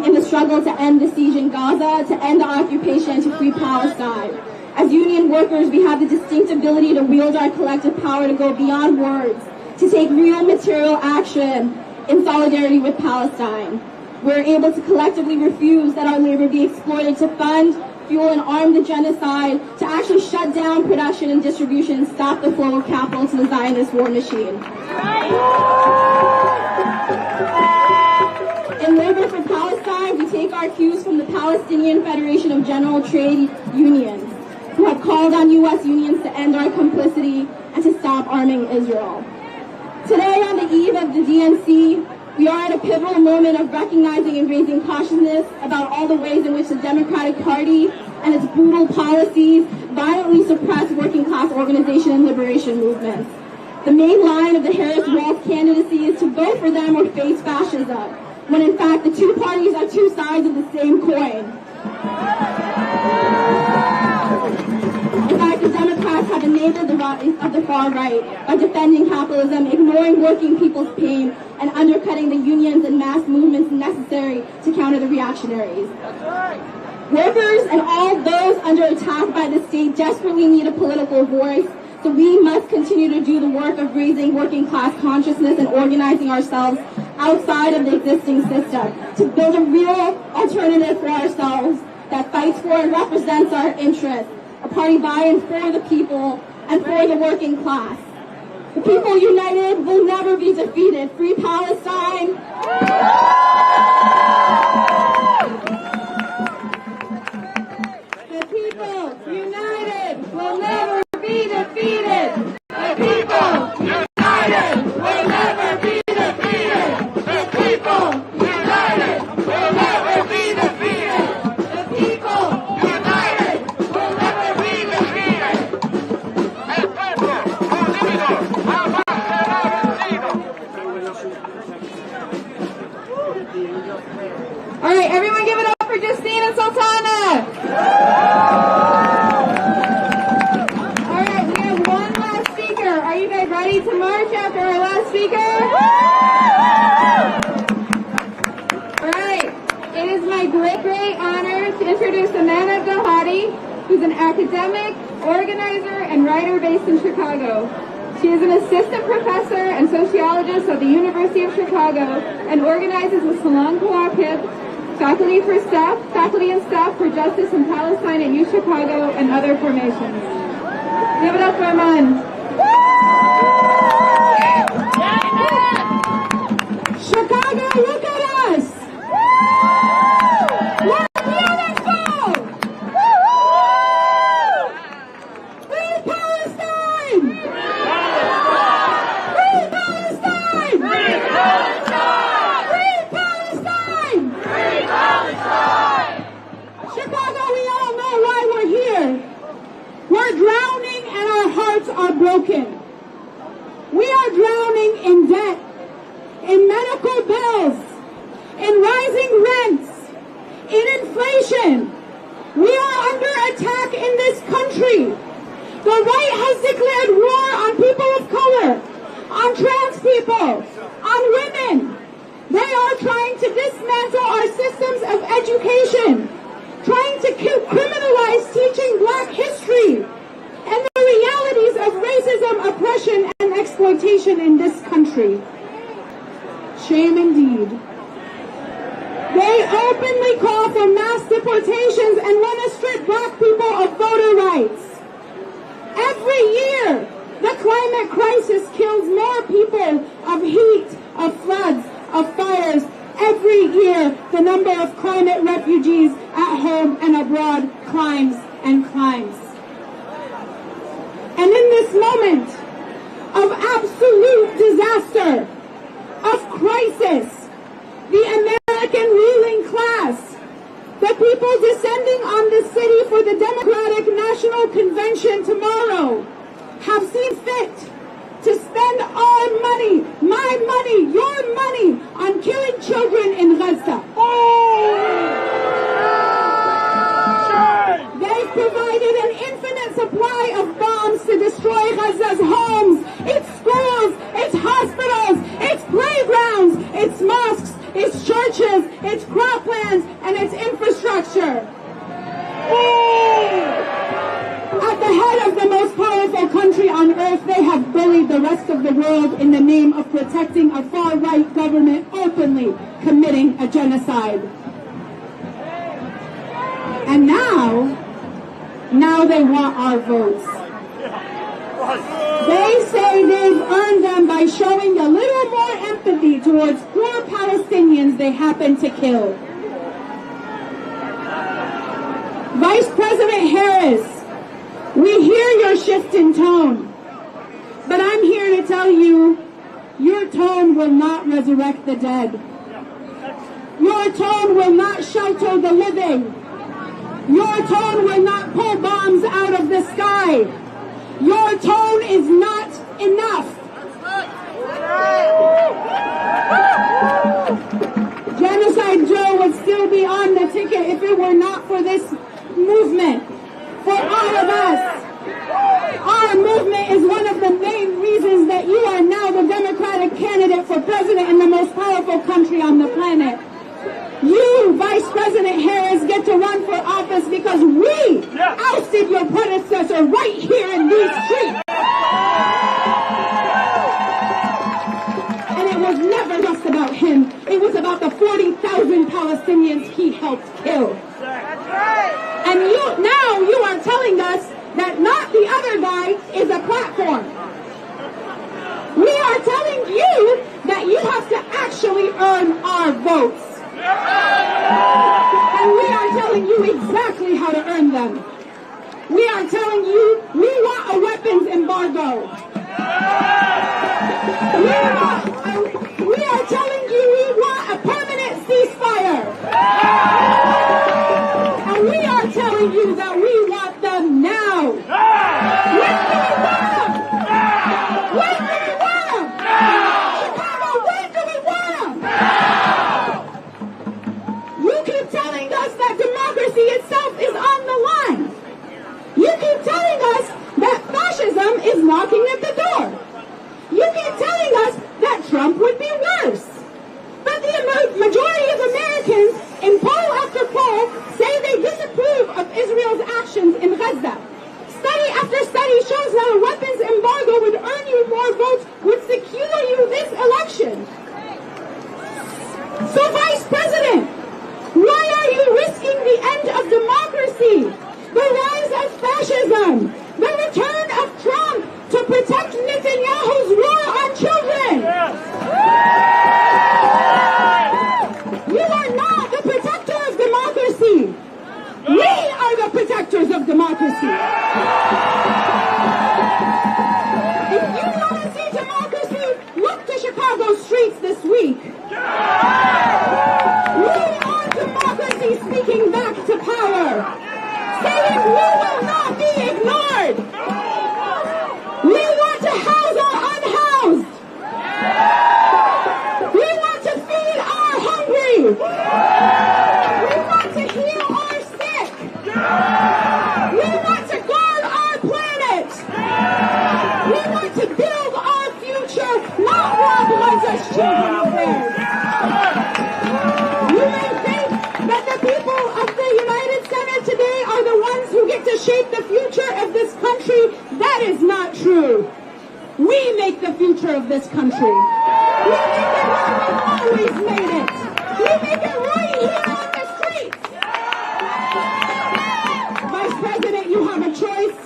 in the struggle to end the siege in Gaza, to end the occupation, and to free Palestine. As union workers, we have the distinct ability to wield our collective power to go beyond words, to take real material action in solidarity with Palestine. We're able to collectively refuse that our labor be exploited to fund, fuel, and arm the genocide, to actually shut down production and distribution and stop the flow of capital to the Zionist war machine. In Labor for Palestine, we take our our cues from the Palestinian Federation of General Trade Unions, who have called on U.S. unions to end our complicity and to stop arming Israel. Today, on the eve of the DNC, we are at a pivotal moment of recognizing and raising cautiousness about all the ways in which the Democratic Party and its brutal policies violently suppress working class organization and liberation movements. The main line of the Harris-Walz candidacy is to vote for them or face fascism, when in fact the two parties are two sides of the same coin. In fact, the Democrats have enabled the rise of the far right by defending capitalism, ignoring working people's pain, and undercutting the unions and mass movements necessary to counter the reactionaries. Workers and all those under attack by the state desperately need a political voice, so we must continue to do the work of raising working class consciousness and organizing ourselves outside of the existing system to build a real alternative for ourselves that fights for and represents our interests, a party by and for the people and for the working class. The people united will never be defeated. Free Palestine! The people united will never be defeated. The people united will never be defeated. The people united will never be defeated. The people united will never be defeated. El pueblo unido jamás será vencido. All right, everyone give it up for Justine and Sultana. All right, we have one last speaker. Are you guys ready to march after our last speaker? All right, it is my great honor to introduce Amanda Gahati, who's an academic, organizer, and writer based in Chicago. She is an assistant professor and sociologist at the University of Chicago and organizes the Salon Cooperative, Faculty and Staff for Justice in Palestine at U Chicago, and other formations. Give it up for Aman. Chicago, look at us! We're beautiful! Free Palestine! Free Palestine! Free Palestine! Free Palestine! Free Palestine! Chicago, we all know why we're here. We're drowning and our hearts are broken. We are drowning in debt, in medical bills, in rising rents, in inflation. We are under attack in this country. The right has declared war on people of color, on trans people, on women. They are trying to dismantle our systems of education, trying to criminalize teaching Black history and the realities of racism, oppression, and exploitation in this country. Shame indeed. They openly call for mass deportations and want to strip Black people of voter rights. Every year, the climate crisis kills more people of heat, of floods, of fires. Every year, the number of climate refugees at home and abroad climbs and climbs. And in this moment of absolute disaster, of crisis, the American ruling class, the people descending on the city for the Democratic National Convention tomorrow, have seen fit to spend our money, my money, your money, on killing children in Gaza. They've provided an infinite supply of bombs to destroy Gaza's homes, its schools, its hospitals, its playgrounds, its mosques, its churches, its croplands, and its infrastructure. At the head of the most powerful country on earth, they have bullied the rest of the world in the name of protecting a far-right government openly committing a genocide. And now they want our votes. They say they've earned them by showing a little more empathy towards poor Palestinians they happen to kill. Vice President Harris, we hear your shift in tone, but I'm here to tell you, your tone will not resurrect the dead. Your tone will not shelter the living. Your tone will not pull bombs out of the sky. Your tone is not enough. Genocide Joe would still be on the ticket if it were not for this movement, for all of us. Our movement is one of the main reasons that you are now the Democratic candidate for president in the most powerful country on the planet. You, Vice President Harris, get to run for office because we ousted your predecessor right here in these streets. And it was never just about him. It was about the 40,000 Palestinians he helped kill. That's right. And now you are telling us that not the other guy is a platform. We are telling you that you have to actually earn our votes. And we are telling you exactly how to earn them. We are telling you we want a weapons embargo. We are telling you we want a permanent ceasefire. And we are telling you that we want them now. When do we want them? When do we want them? Chicago, when do we want them? You keep telling us that democracy itself is on the line. You keep telling us that fascism is knocking at the door. You keep telling us that Trump would be worse. But the majority of Americans, in poll after poll, say they disapprove of Israel's actions in Gaza. Study after study shows that a weapons embargo would earn you more votes, would secure you this election. So, Vice President, why are you risking the end of democracy, the rise of fascism, the return of Trump to protect Netanyahu's war on children? You are not the protector of democracy. We are the protectors of democracy. If you want to see democracy, look to Chicago streets this week. We are democracy speaking back to power, saying we will not be ignored. We want to house our unhoused. We want to feed our hungry. We want to heal our sick. We want to guard our planet. We want to build our future, not rob Liza's children of theirs. You may think that the people of the United Senate today are the ones who get to shape the future of this country. That is not true. We make the future of this country. We make it where we've always made it. We make it right here on the streets. Vice President, you have a choice.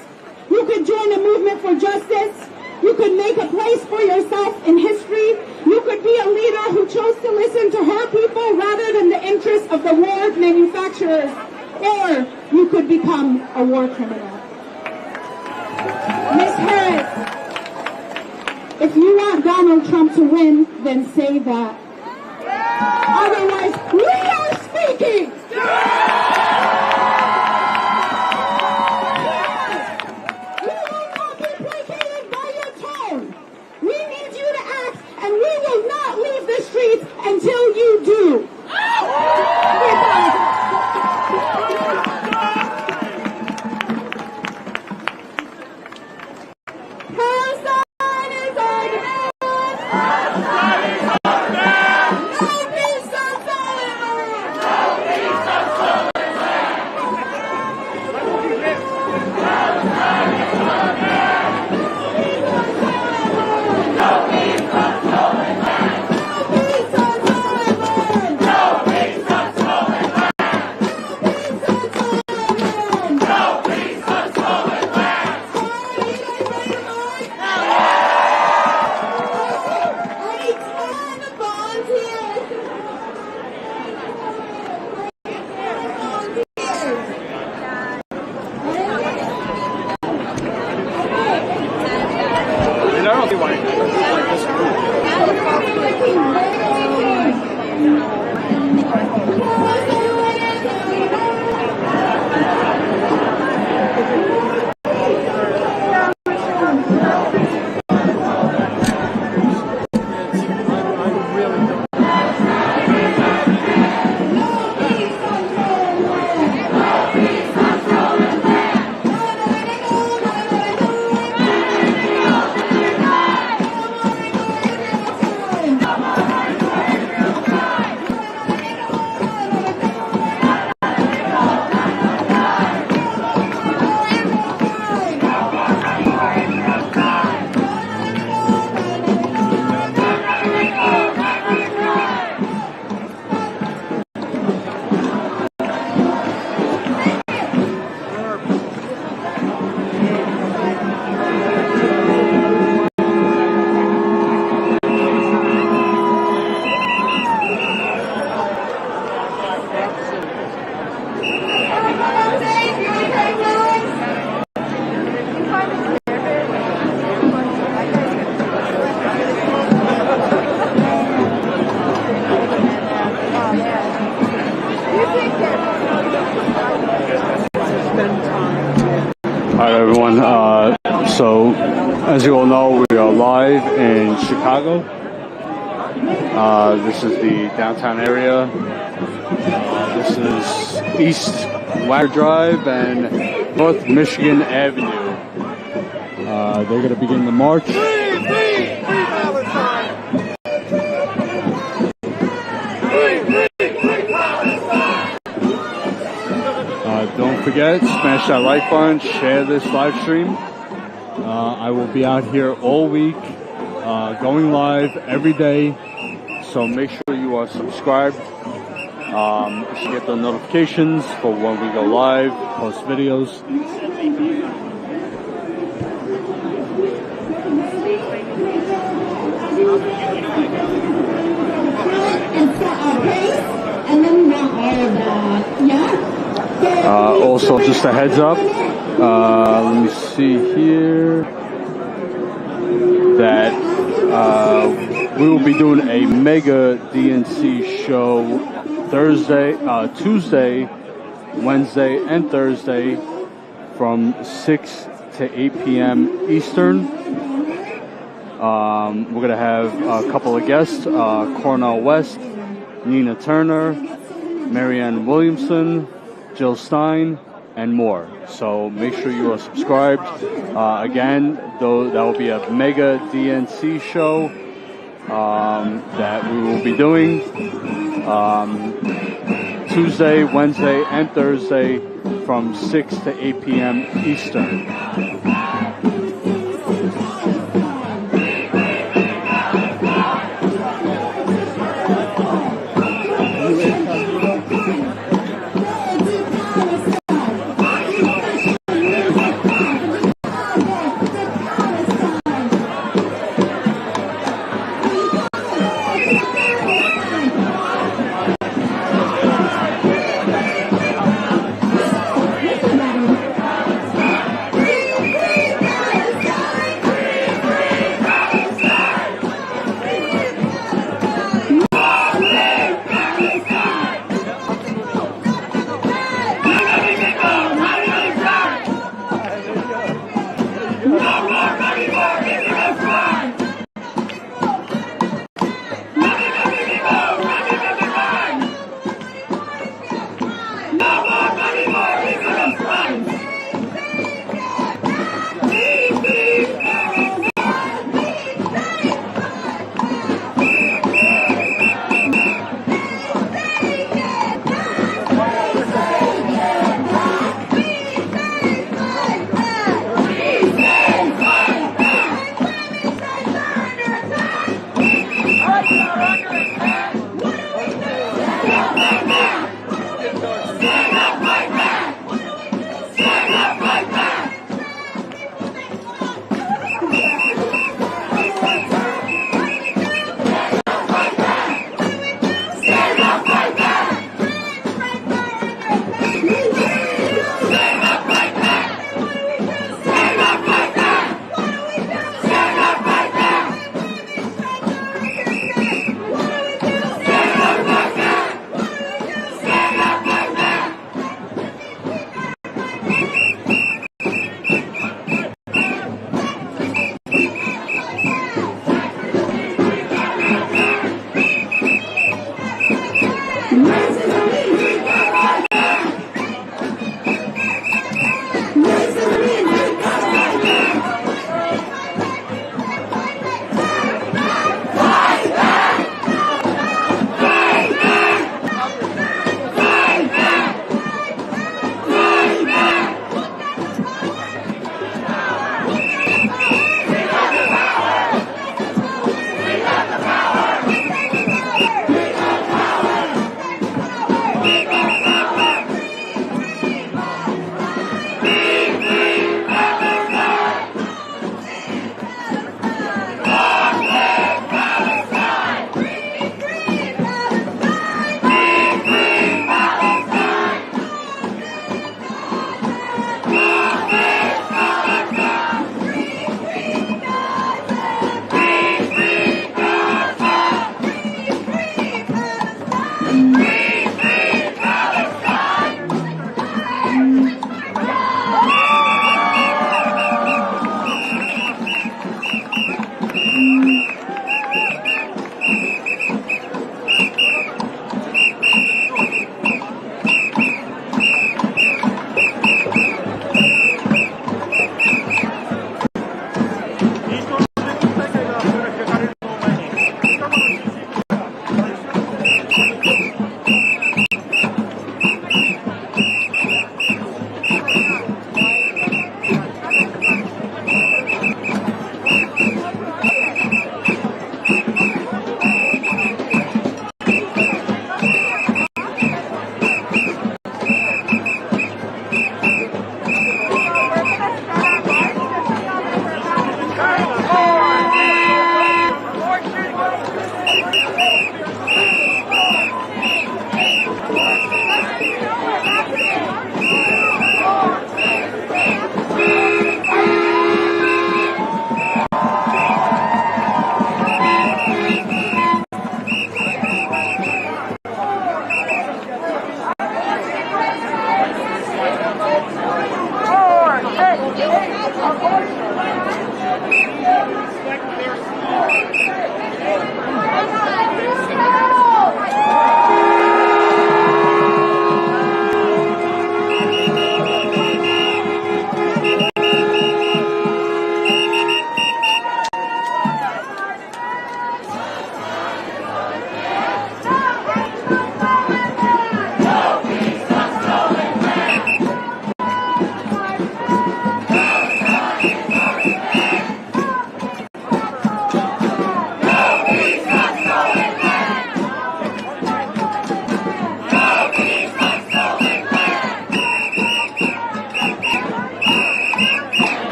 You could join a movement for justice. You could make a place for yourself in history. You could be a leader who chose to listen to her people rather than the interests of the war manufacturers. Or you could become a war criminal. Ms. Harris, if you want Donald Trump to win, then say that. Otherwise, we are speaking! We will not be placated by your tone. We need you to act, and we will not leave the streets until you do. Alright everyone, so as you all know, we are live in Chicago. This is the downtown area. This is East Wagner Drive and North Michigan Avenue. They're going to begin the march. Free Palestine! Don't forget, smash that like button, share this live stream. I will be out here all week, going live every day, so make sure you are subscribed. You should get the notifications for when we go live, post videos. Also, just a heads up, let me see here, that we will be doing a mega DNC show Tuesday, Wednesday, and Thursday from 6 to 8 p.m. Eastern. We're going to have a couple of guests, Cornel West, Nina Turner, Marianne Williamson, Jill Stein, and more. So make sure you are subscribed. Again, though, that will be a mega DNC show that we will be doing Tuesday, Wednesday, and Thursday from 6 to 8 p.m. Eastern.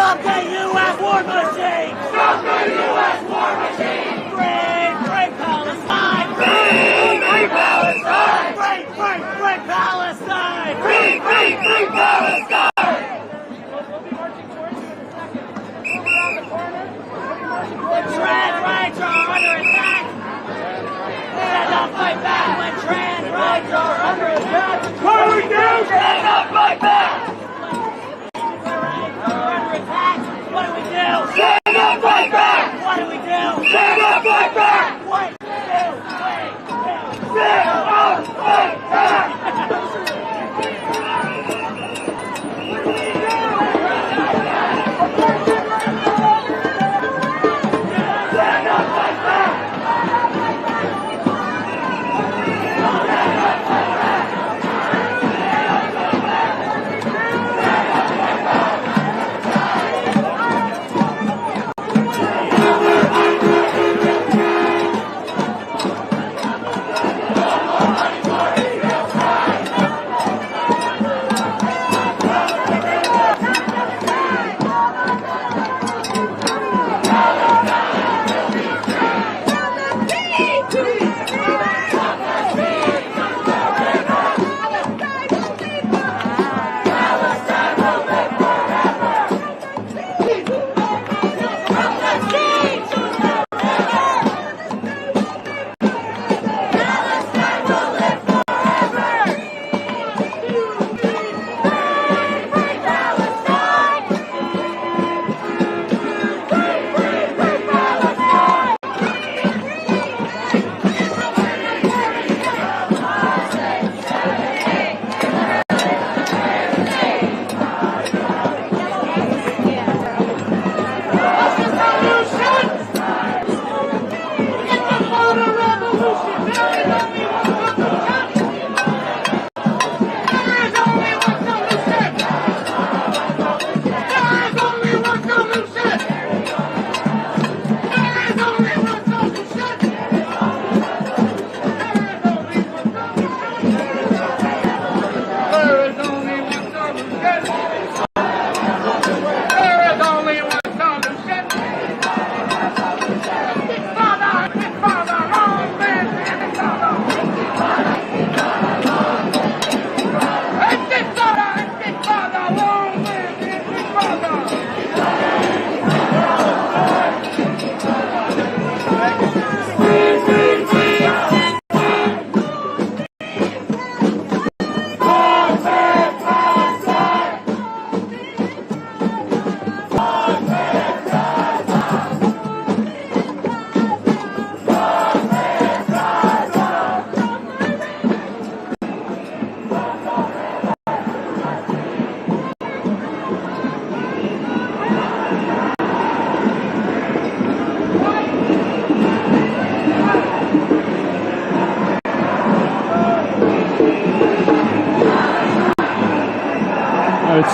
Stop the U.S. war machine! Stop the U.S. war machine! Free Palestine! Free Palestine! Free Palestine! Free Palestine! The trans rights are under attack! Stand up, fight back when trans rights are under attack! What do we do? Stand up, fight back! What do we do? Stand up, fight back! What do we do? Stand up, fight back! What do we do? Stand up, fight back!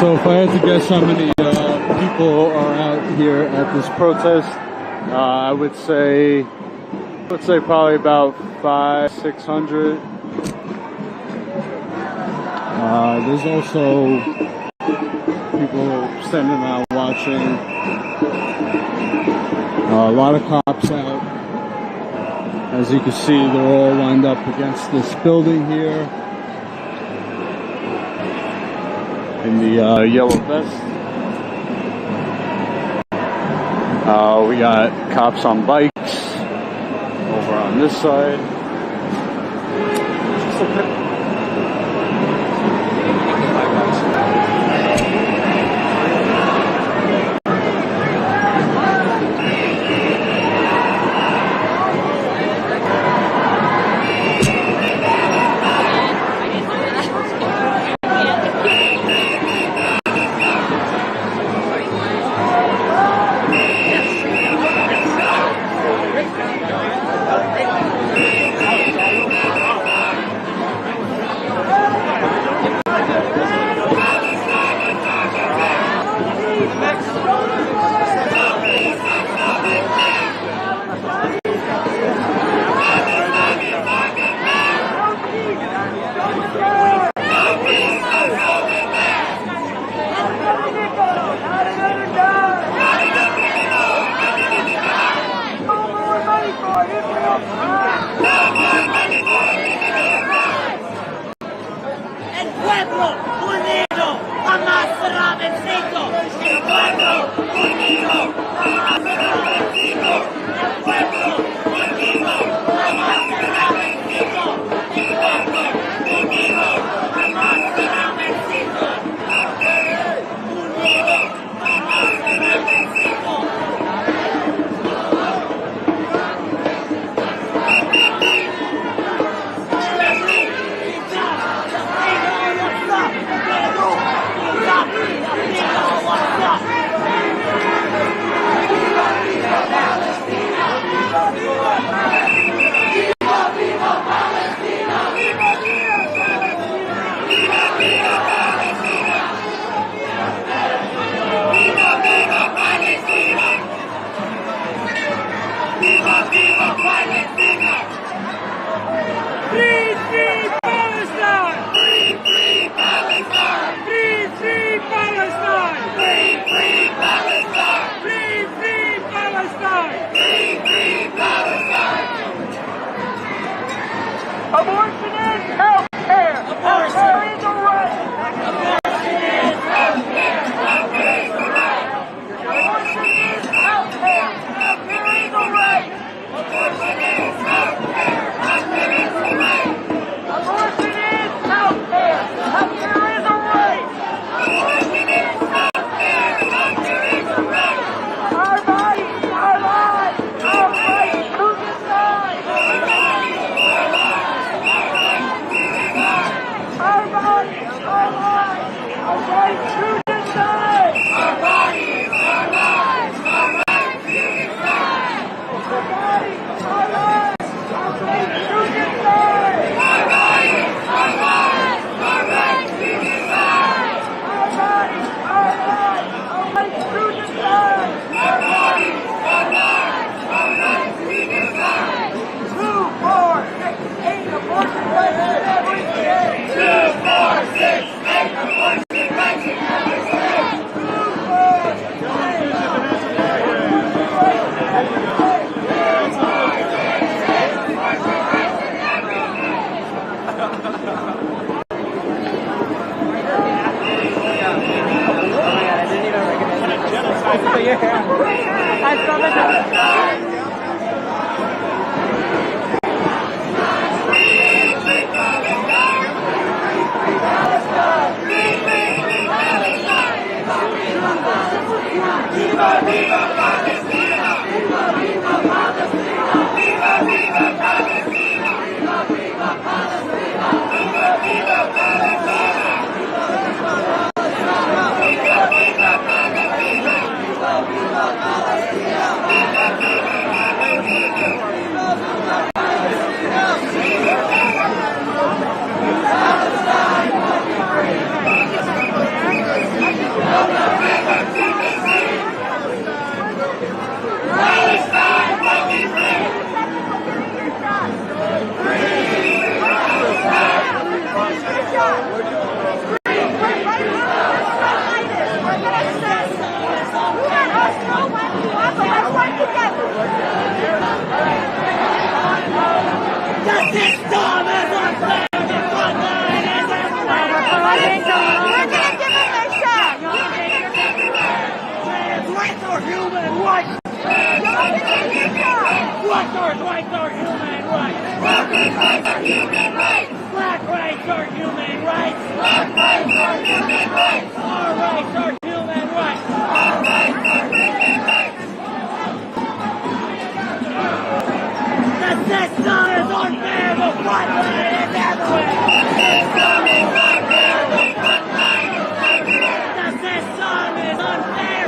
So if I had to guess how many people are out here at this protest, I would say probably about 500-600. There's also people standing around watching. A lot of cops out. As you can see, they're all lined up against this building here. In the yellow vest. We got cops on bikes over on this side. pueblo unido jamás será vencido. El pueblo unido jamás será vencido. El pueblo unido jamás será vencido. El pueblo unido jamás será vencido. Unido jamás será vencido. Free, free Palestine! Free, free Palestine! Free, free Palestine! Free, free Palestine! Free, free Palestine! Free, free Palestine! Abortion is healthcare! Healthcare is a right! Abortion is healthcare! Healthcare is a right! Abortion is healthcare! Healthcare is a right! Abortion is healthcare! Healthcare is a right! Abortion is healthcare! Healthcare is a right! Abortion is healthcare! Healthcare is a right! Our bodies, our lives, our right to decide! Our bodies, our lives, our right to decide! Our bodies, our lives, our right to decide! Our bodies, our lives, our right to decide! Our bodies, our lives, our right to decide! Our bodies, our lives, our right to decide! Our bodies, our lives, our right to decide! Our bodies, our lives, our right to decide! 2, 4, 6, 8 abortion rights in every state! 2, 4, 6, 8 abortion rights in every state! 2, 4, 6, 8 abortion rights in every state! 2, 4, 6, 8 abortion rights in every state! Viva, viva Palestina! Viva, viva Palestina! Viva, viva Palestina! Viva, viva Palestina! Viva, viva Palestina! Viva, viva Palestina! Viva, viva Palestina! Viva, viva Palestina! Viva, viva Palestine will be free! The system is unfair! The front line is unfair! We're gonna give them their shot! Rights are human rights! Black rights are human rights! Black rights are human rights! Black rights are human rights! Black rights are human rights! Our rights are human rights! Our rights are human rights! The system is unfair! The front line is everywhere! The system is unfair! The front line is everywhere! The system is unfair!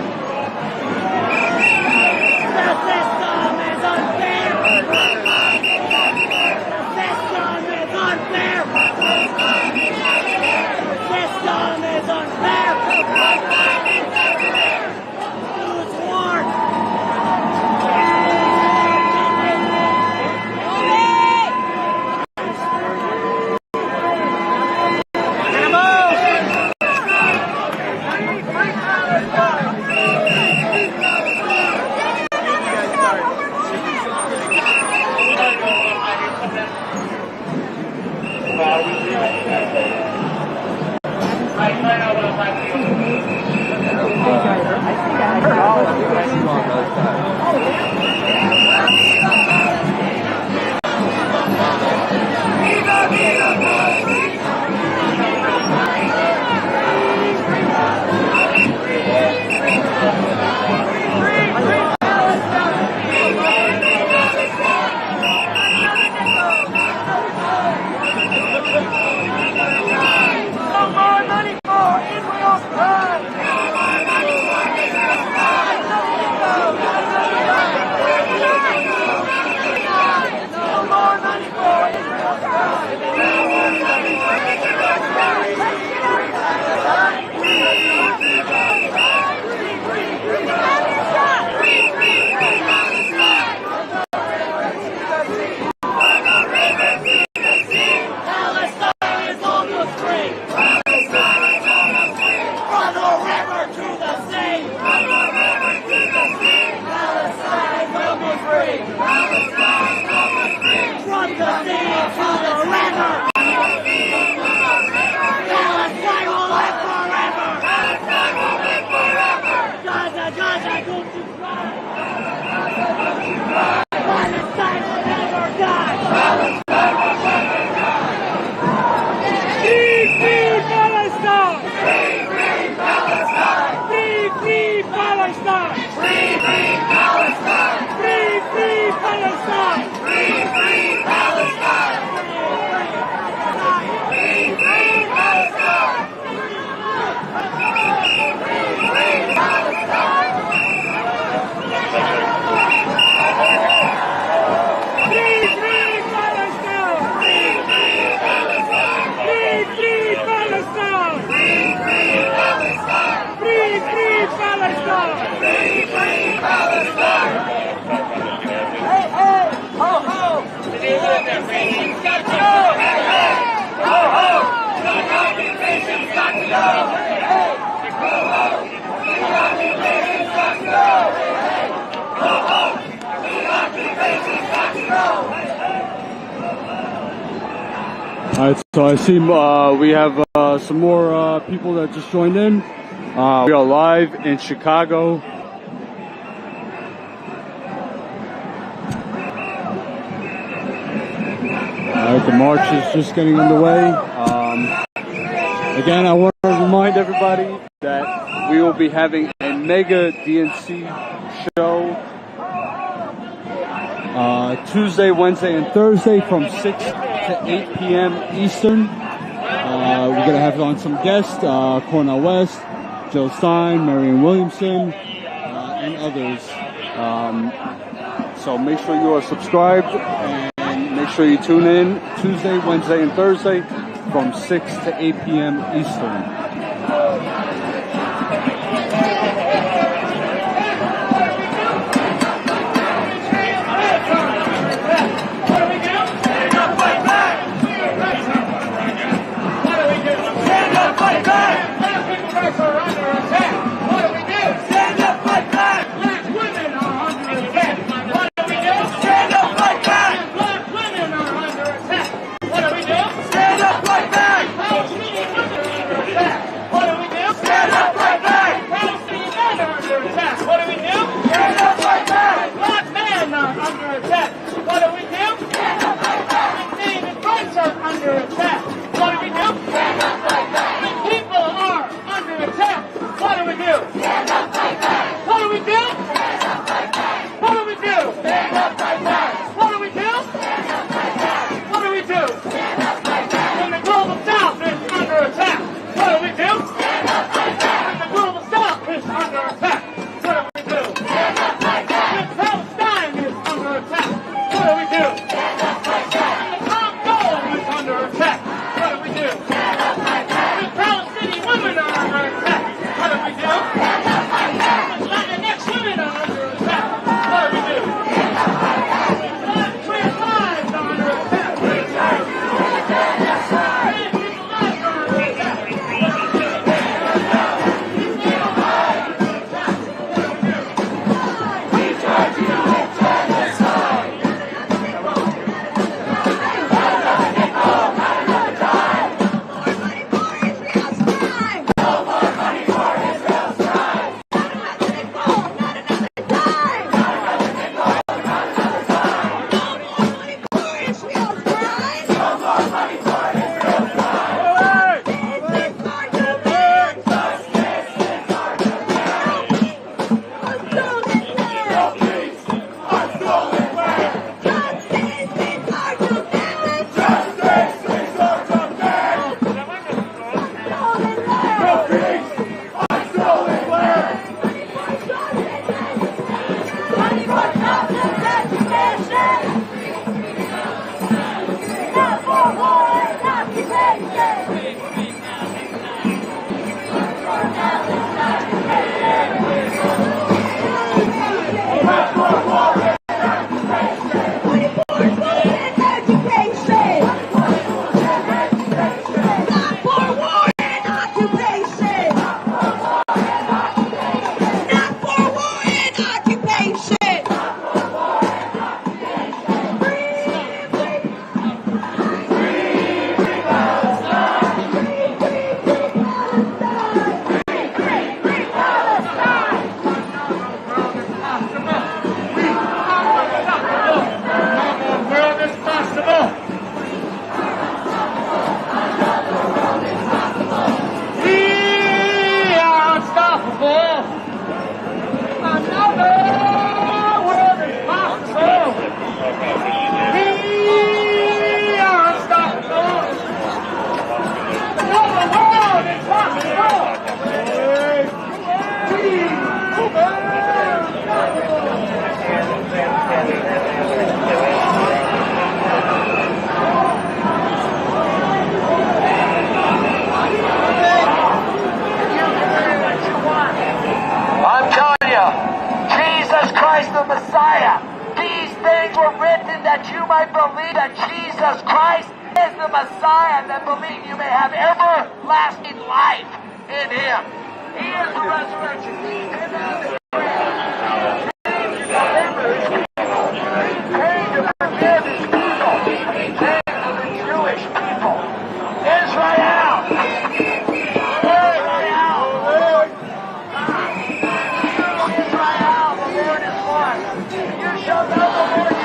The system is unfair! The front line is everywhere! The system is unfair! The front line is everywhere! The system is unfair! All right, so I see we have some more people that just joined in. We are live in Chicago. All right, the march is just getting underway. Again, I want to remind everybody that we will be having a mega DNC show Tuesday, Wednesday, and Thursday from 6 to 8 p.m. Eastern. We're going to have on some guests, Cornel West, Jill Stein, Marianne Williamson, and others. So make sure you are subscribed and make sure you tune in Tuesday, Wednesday, and Thursday from 6 to 8 p.m. Eastern. Messiah, then believe you may have everlasting life in him. He is the resurrection. He came to forgive his people. He came to the Jewish people. Israel! Israel, the Lord is one. You shall know the Lord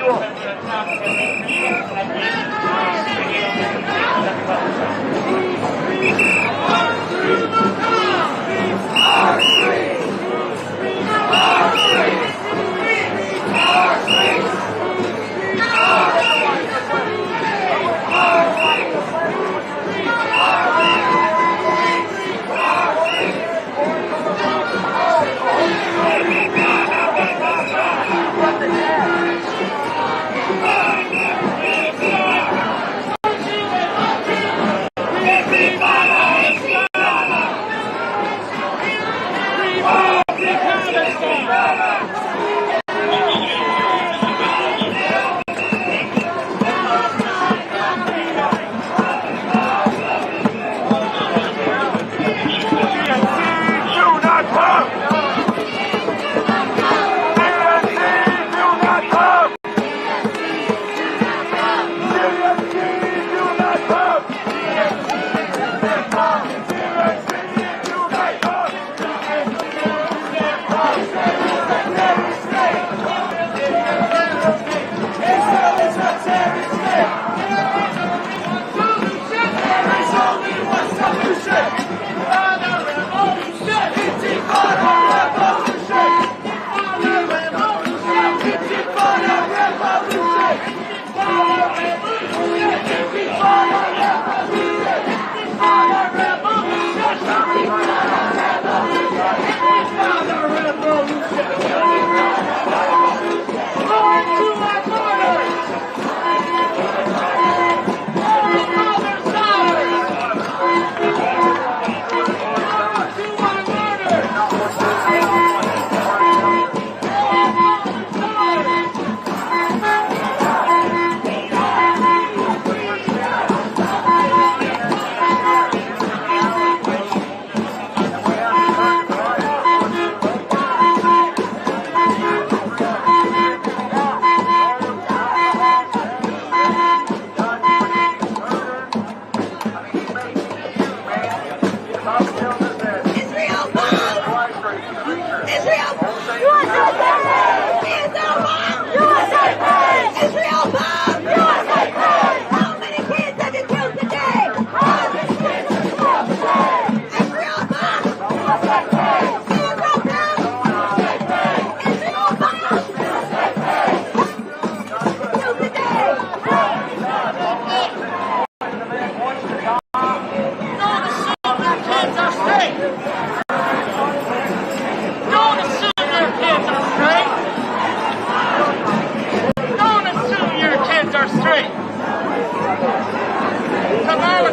your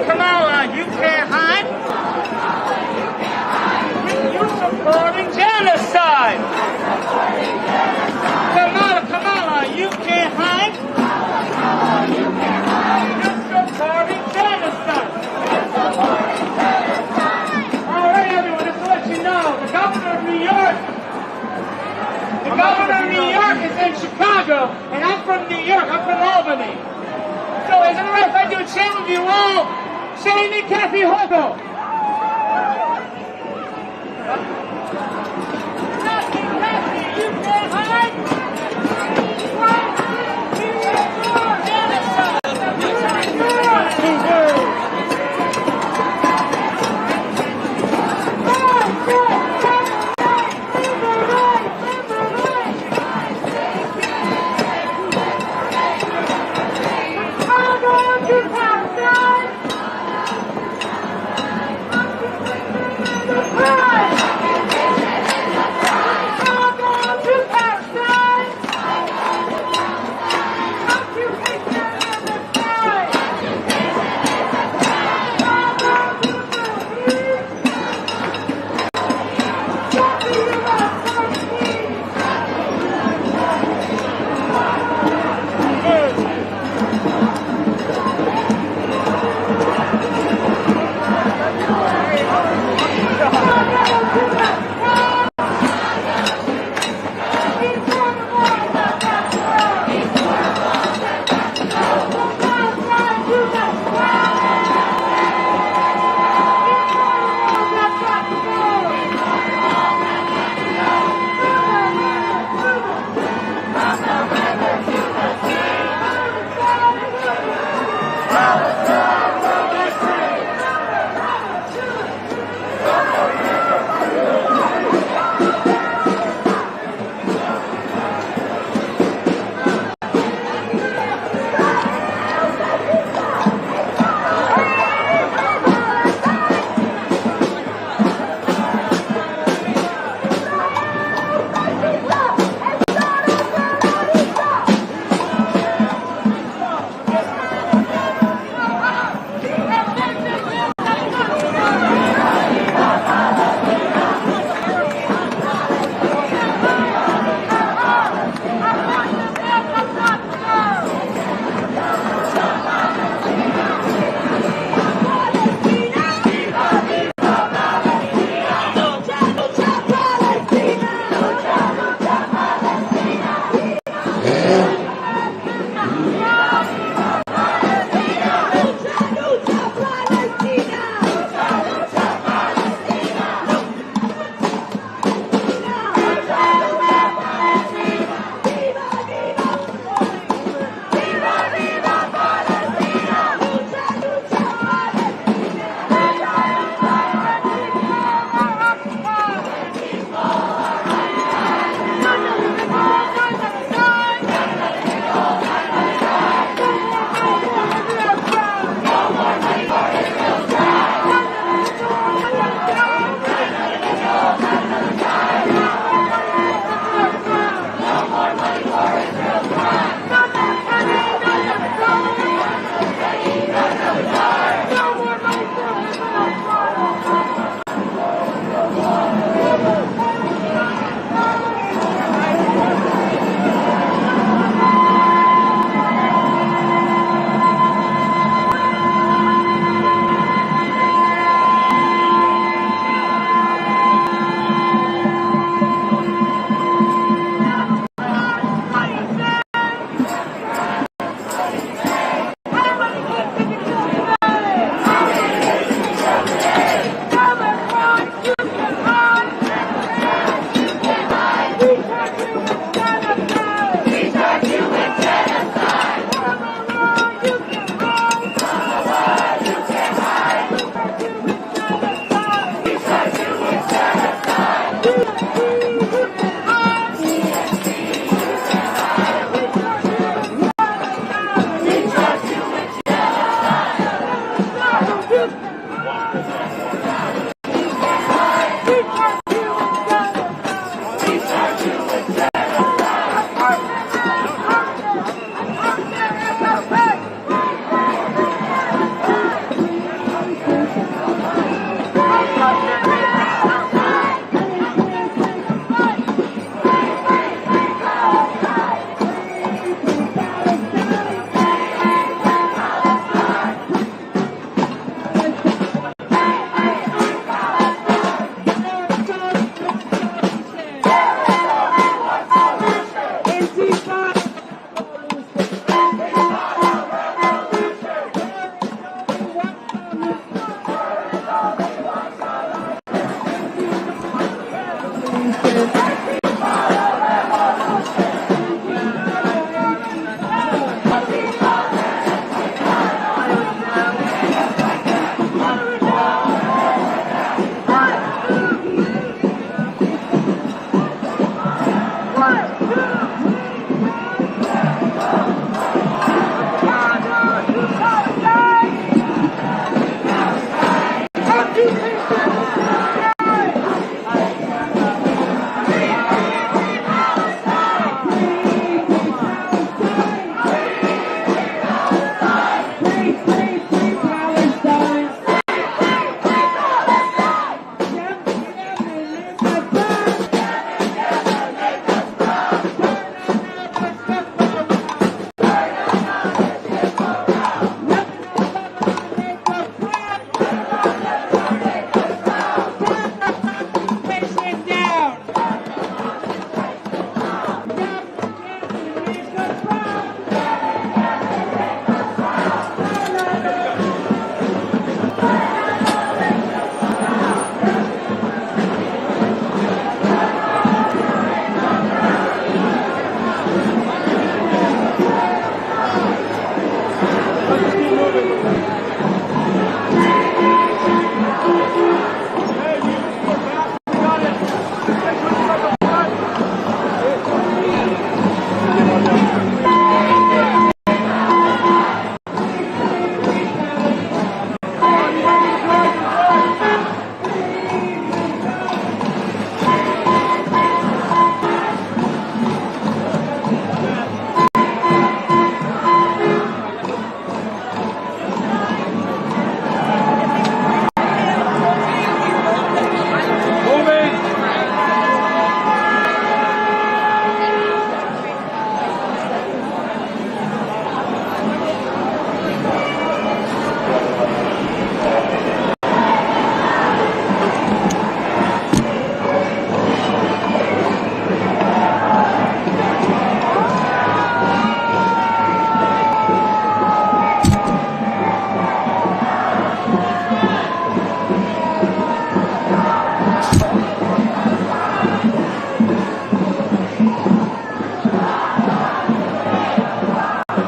Kamala, you can't hide. You're supporting genocide. Kamala, you can't hide. You're supporting genocide. All right, everyone, just to let you know, the governor of New York is in Chicago, and I'm from New York. I'm from Albany. So is it alright if I do a chant with you all? Shane Kathy Hogo. Kathy, you can't hide. Genocide.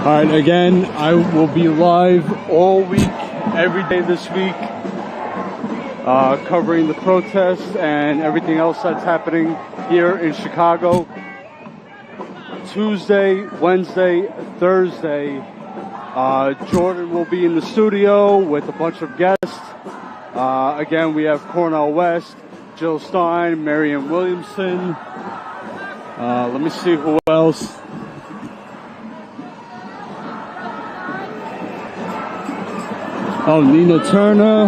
Alright, again, I will be live all week, every day this week, covering the protests and everything else that's happening here in Chicago. Tuesday, Wednesday, Thursday, Jordan will be in the studio with a bunch of guests. Again, we have Cornel West, Jill Stein, Marianne Williamson. Let me see who else. Oh, Nina Turner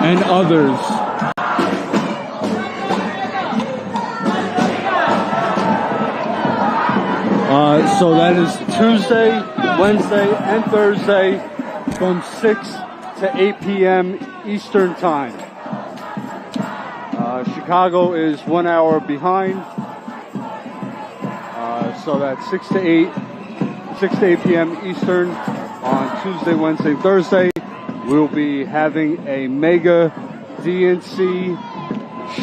and others. So that is Tuesday, Wednesday, and Thursday from 6 to 8 p.m. Eastern Time. Chicago is 1 hour behind. So that's 6 to 8 p.m. Eastern on Tuesday, Wednesday, Thursday. We'll be having a mega DNC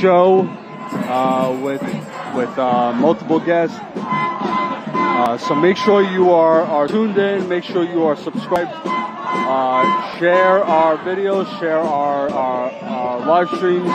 show with multiple guests. So make sure you are tuned in. Make sure you are subscribed. Share our videos. Share our live streams.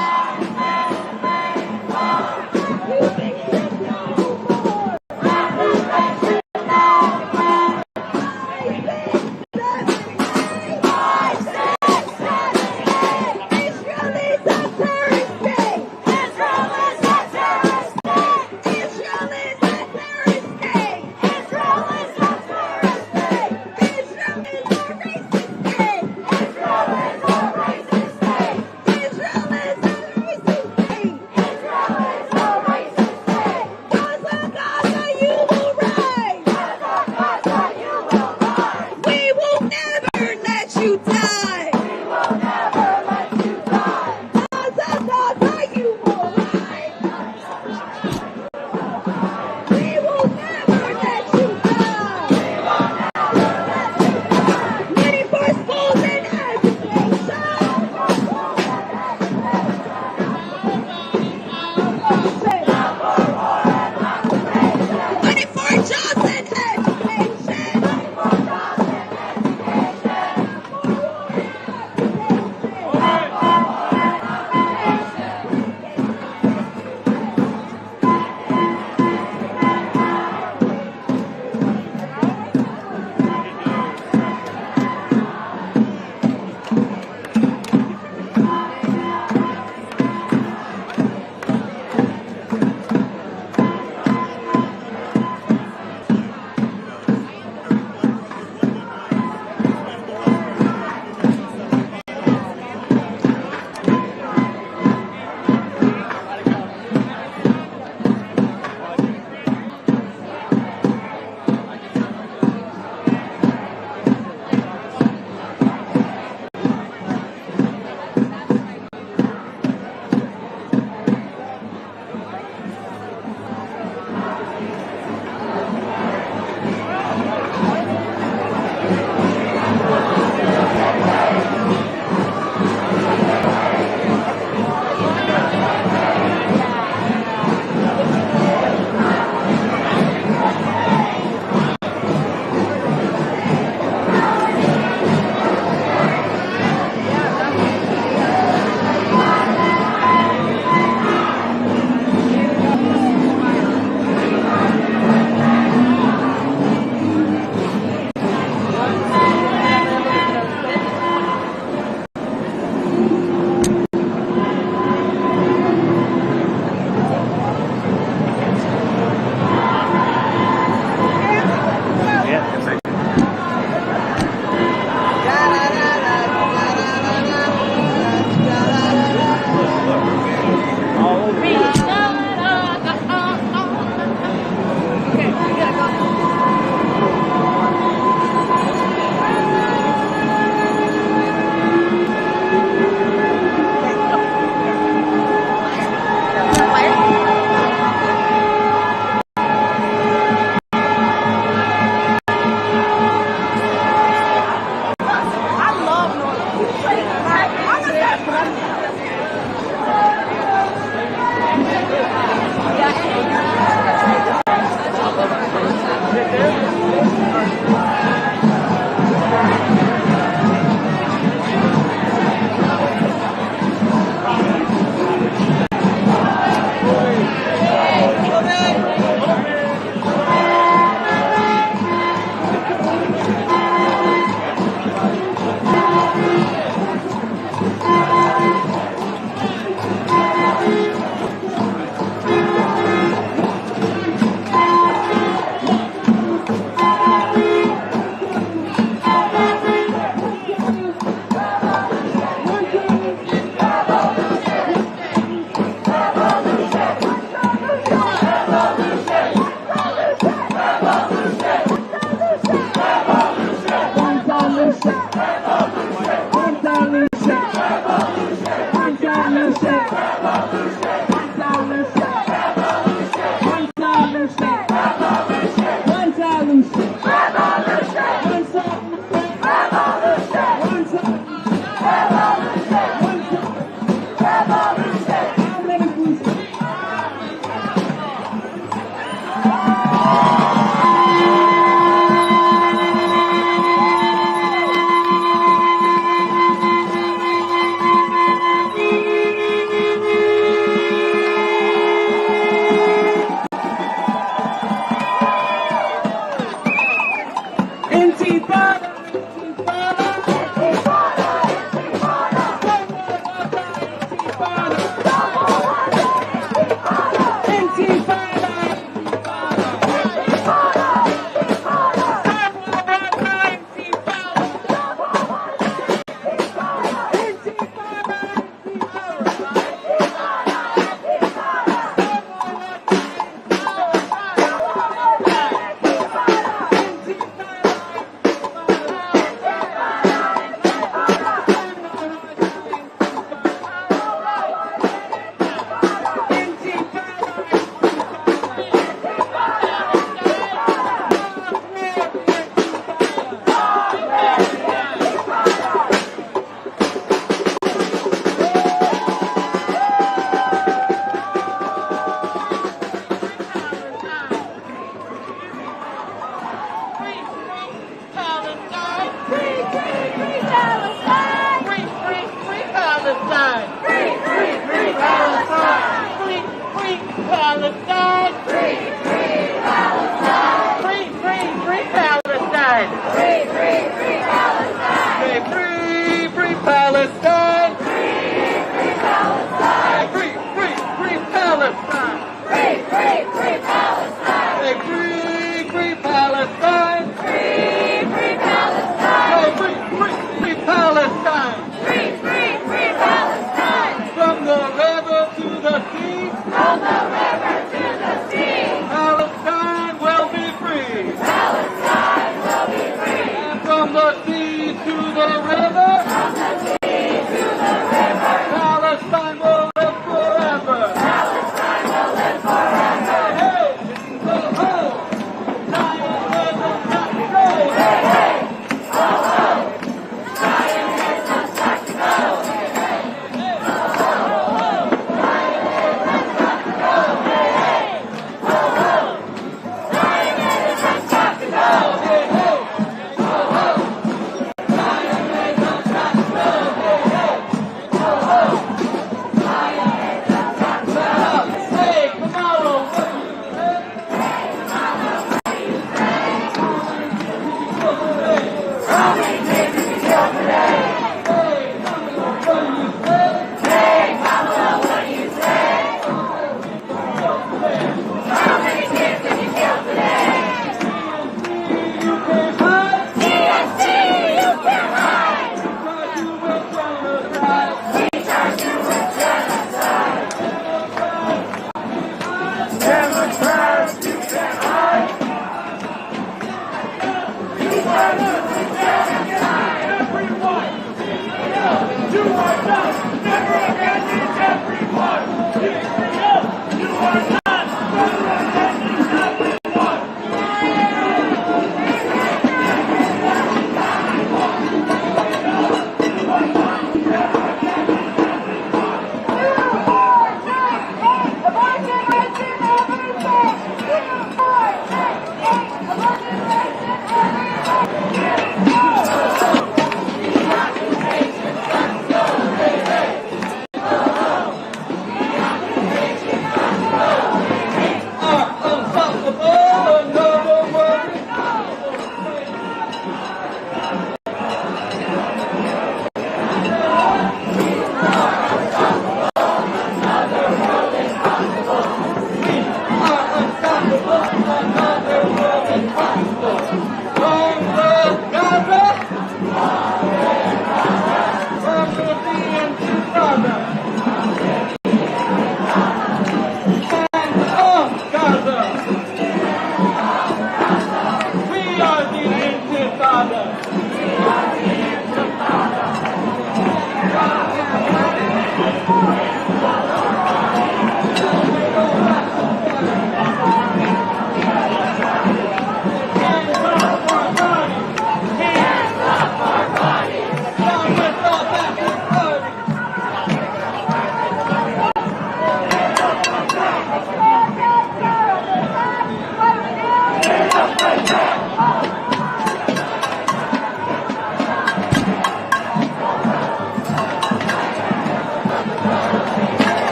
Palestine will be free. Palestine will be free.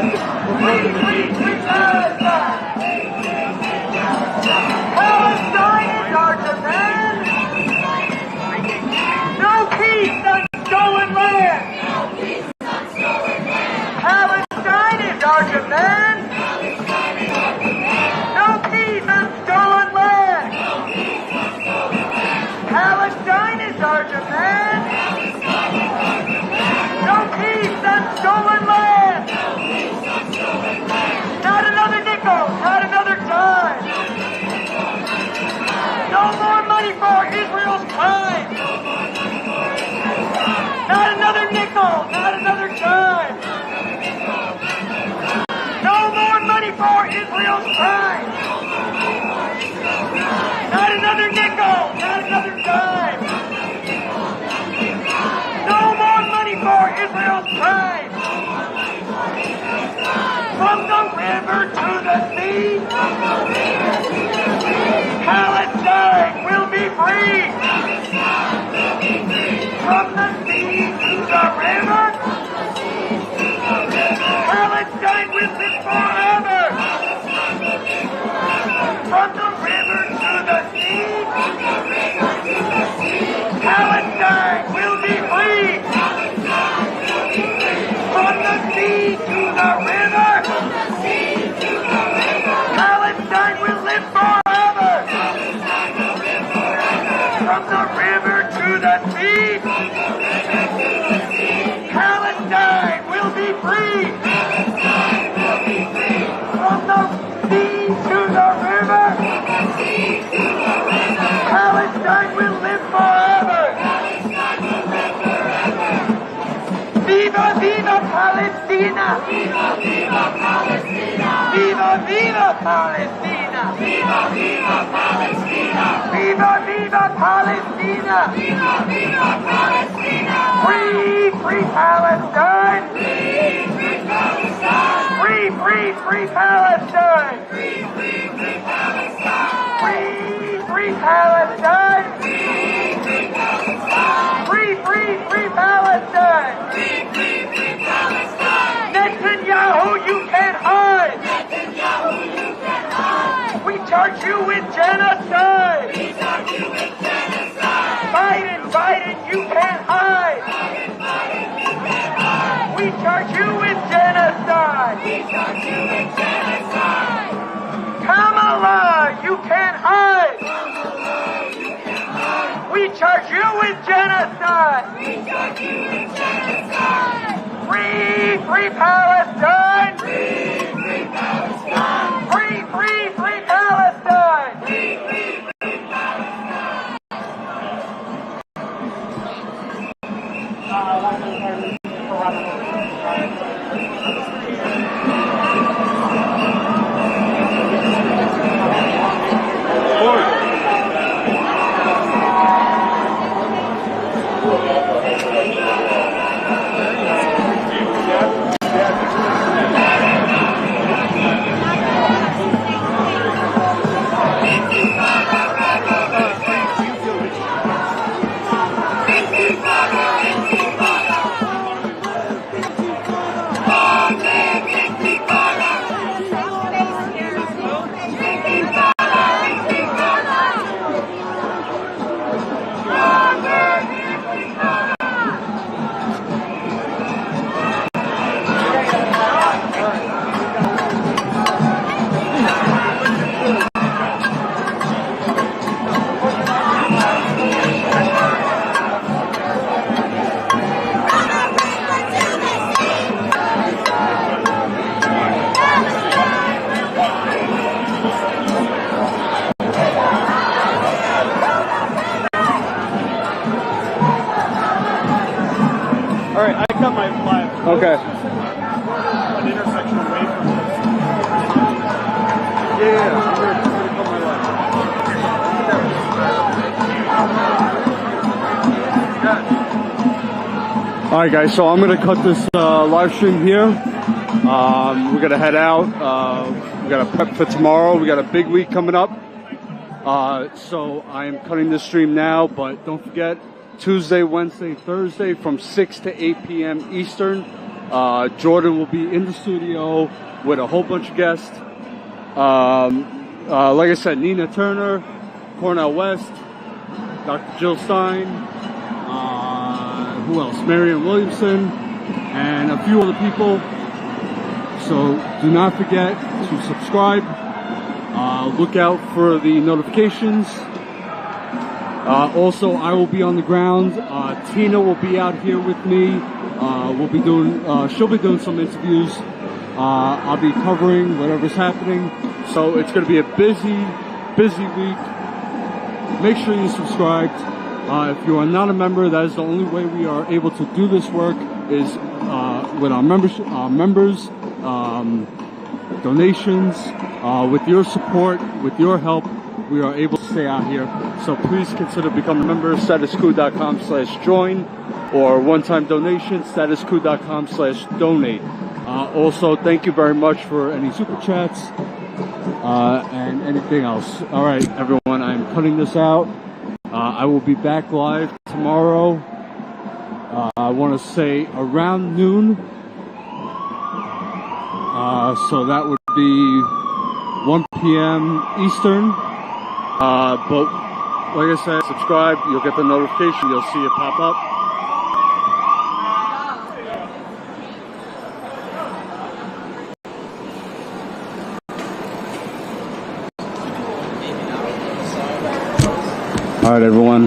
Free Palestine! Palestine is our demand! No peace on stolen land! Palestine is our demand! No peace on stolen land! Palestine is our demand! No peace on stolen land! Not another nickel, not another dime! No more money for Israel's crime! Not another nickel, not another dime! No more money for Israel's crime! Not another nickel, not another dime! No more money for Israel's crime! From the river to the sea, Palestine will be free! From the sea to the river, Palestine will live forever! From the river to the sea, Palestine will be free! From the sea to the river, Palestine will live forever! From the river to the sea, Palestine will be free! From the sea to the river, Palestine will live forever! Viva, viva Palestina! Viva, viva Palestina! Viva, viva Palestina! Viva, viva Palestina! Viva, viva Palestina! Viva, viva Palestina! Free, free Palestine! Free, free Palestine! Free, free, free Palestine! Free, free, free Palestine! Free, free Palestine! Free, free Palestine! Free, free, free Palestine! Free, free, free Palestine! Netanyahu, you can't hide! Netanyahu, you can't hide! We charge you with genocide! We charge you with genocide! Biden, Biden, you can't hide! Biden, Biden, you can't hide! We charge you with genocide! We charge you with genocide! Kamala, you can't hide! Kamala, you can't hide! We charge you with genocide! We charge you with genocide! Free, free Palestine! Free, free Palestine! Free, free, free Palestine! Free, free, free Palestine! Okay. An intersection away from this. Yeah. All right, guys. So I'm gonna cut this live stream here. We're gonna head out. We gotta prep for tomorrow. We got a big week coming up. So I am cutting this stream now, but don't forget Tuesday, Wednesday, Thursday from 6 to 8 p.m. Eastern. Jordan will be in the studio with a whole bunch of guests. Like I said, Nina Turner, Cornell West, Dr. Jill Stein, who else? Marianne Williamson, and a few other people. So do not forget to subscribe. Look out for the notifications. Also, I will be on the ground. Tina will be out here with me. She'll be doing some interviews. I'll be covering whatever's happening. So it's going to be a busy week. Make sure you subscribed. If you are not a member, that is the only way we are able to do this work is with our members, donations, with your support, with your help, we are able to stay out here. So please consider becoming a member, statuscoup.com/join, or one-time donation, statuscoup.com/donate. Also, thank you very much for any super chats and anything else. All right, everyone, I'm cutting this out. I will be back live tomorrow. I want to say around noon. So that would be 1 p.m. Eastern. But like I said, subscribe. You'll get the notification. You'll see it pop up. All right, everyone.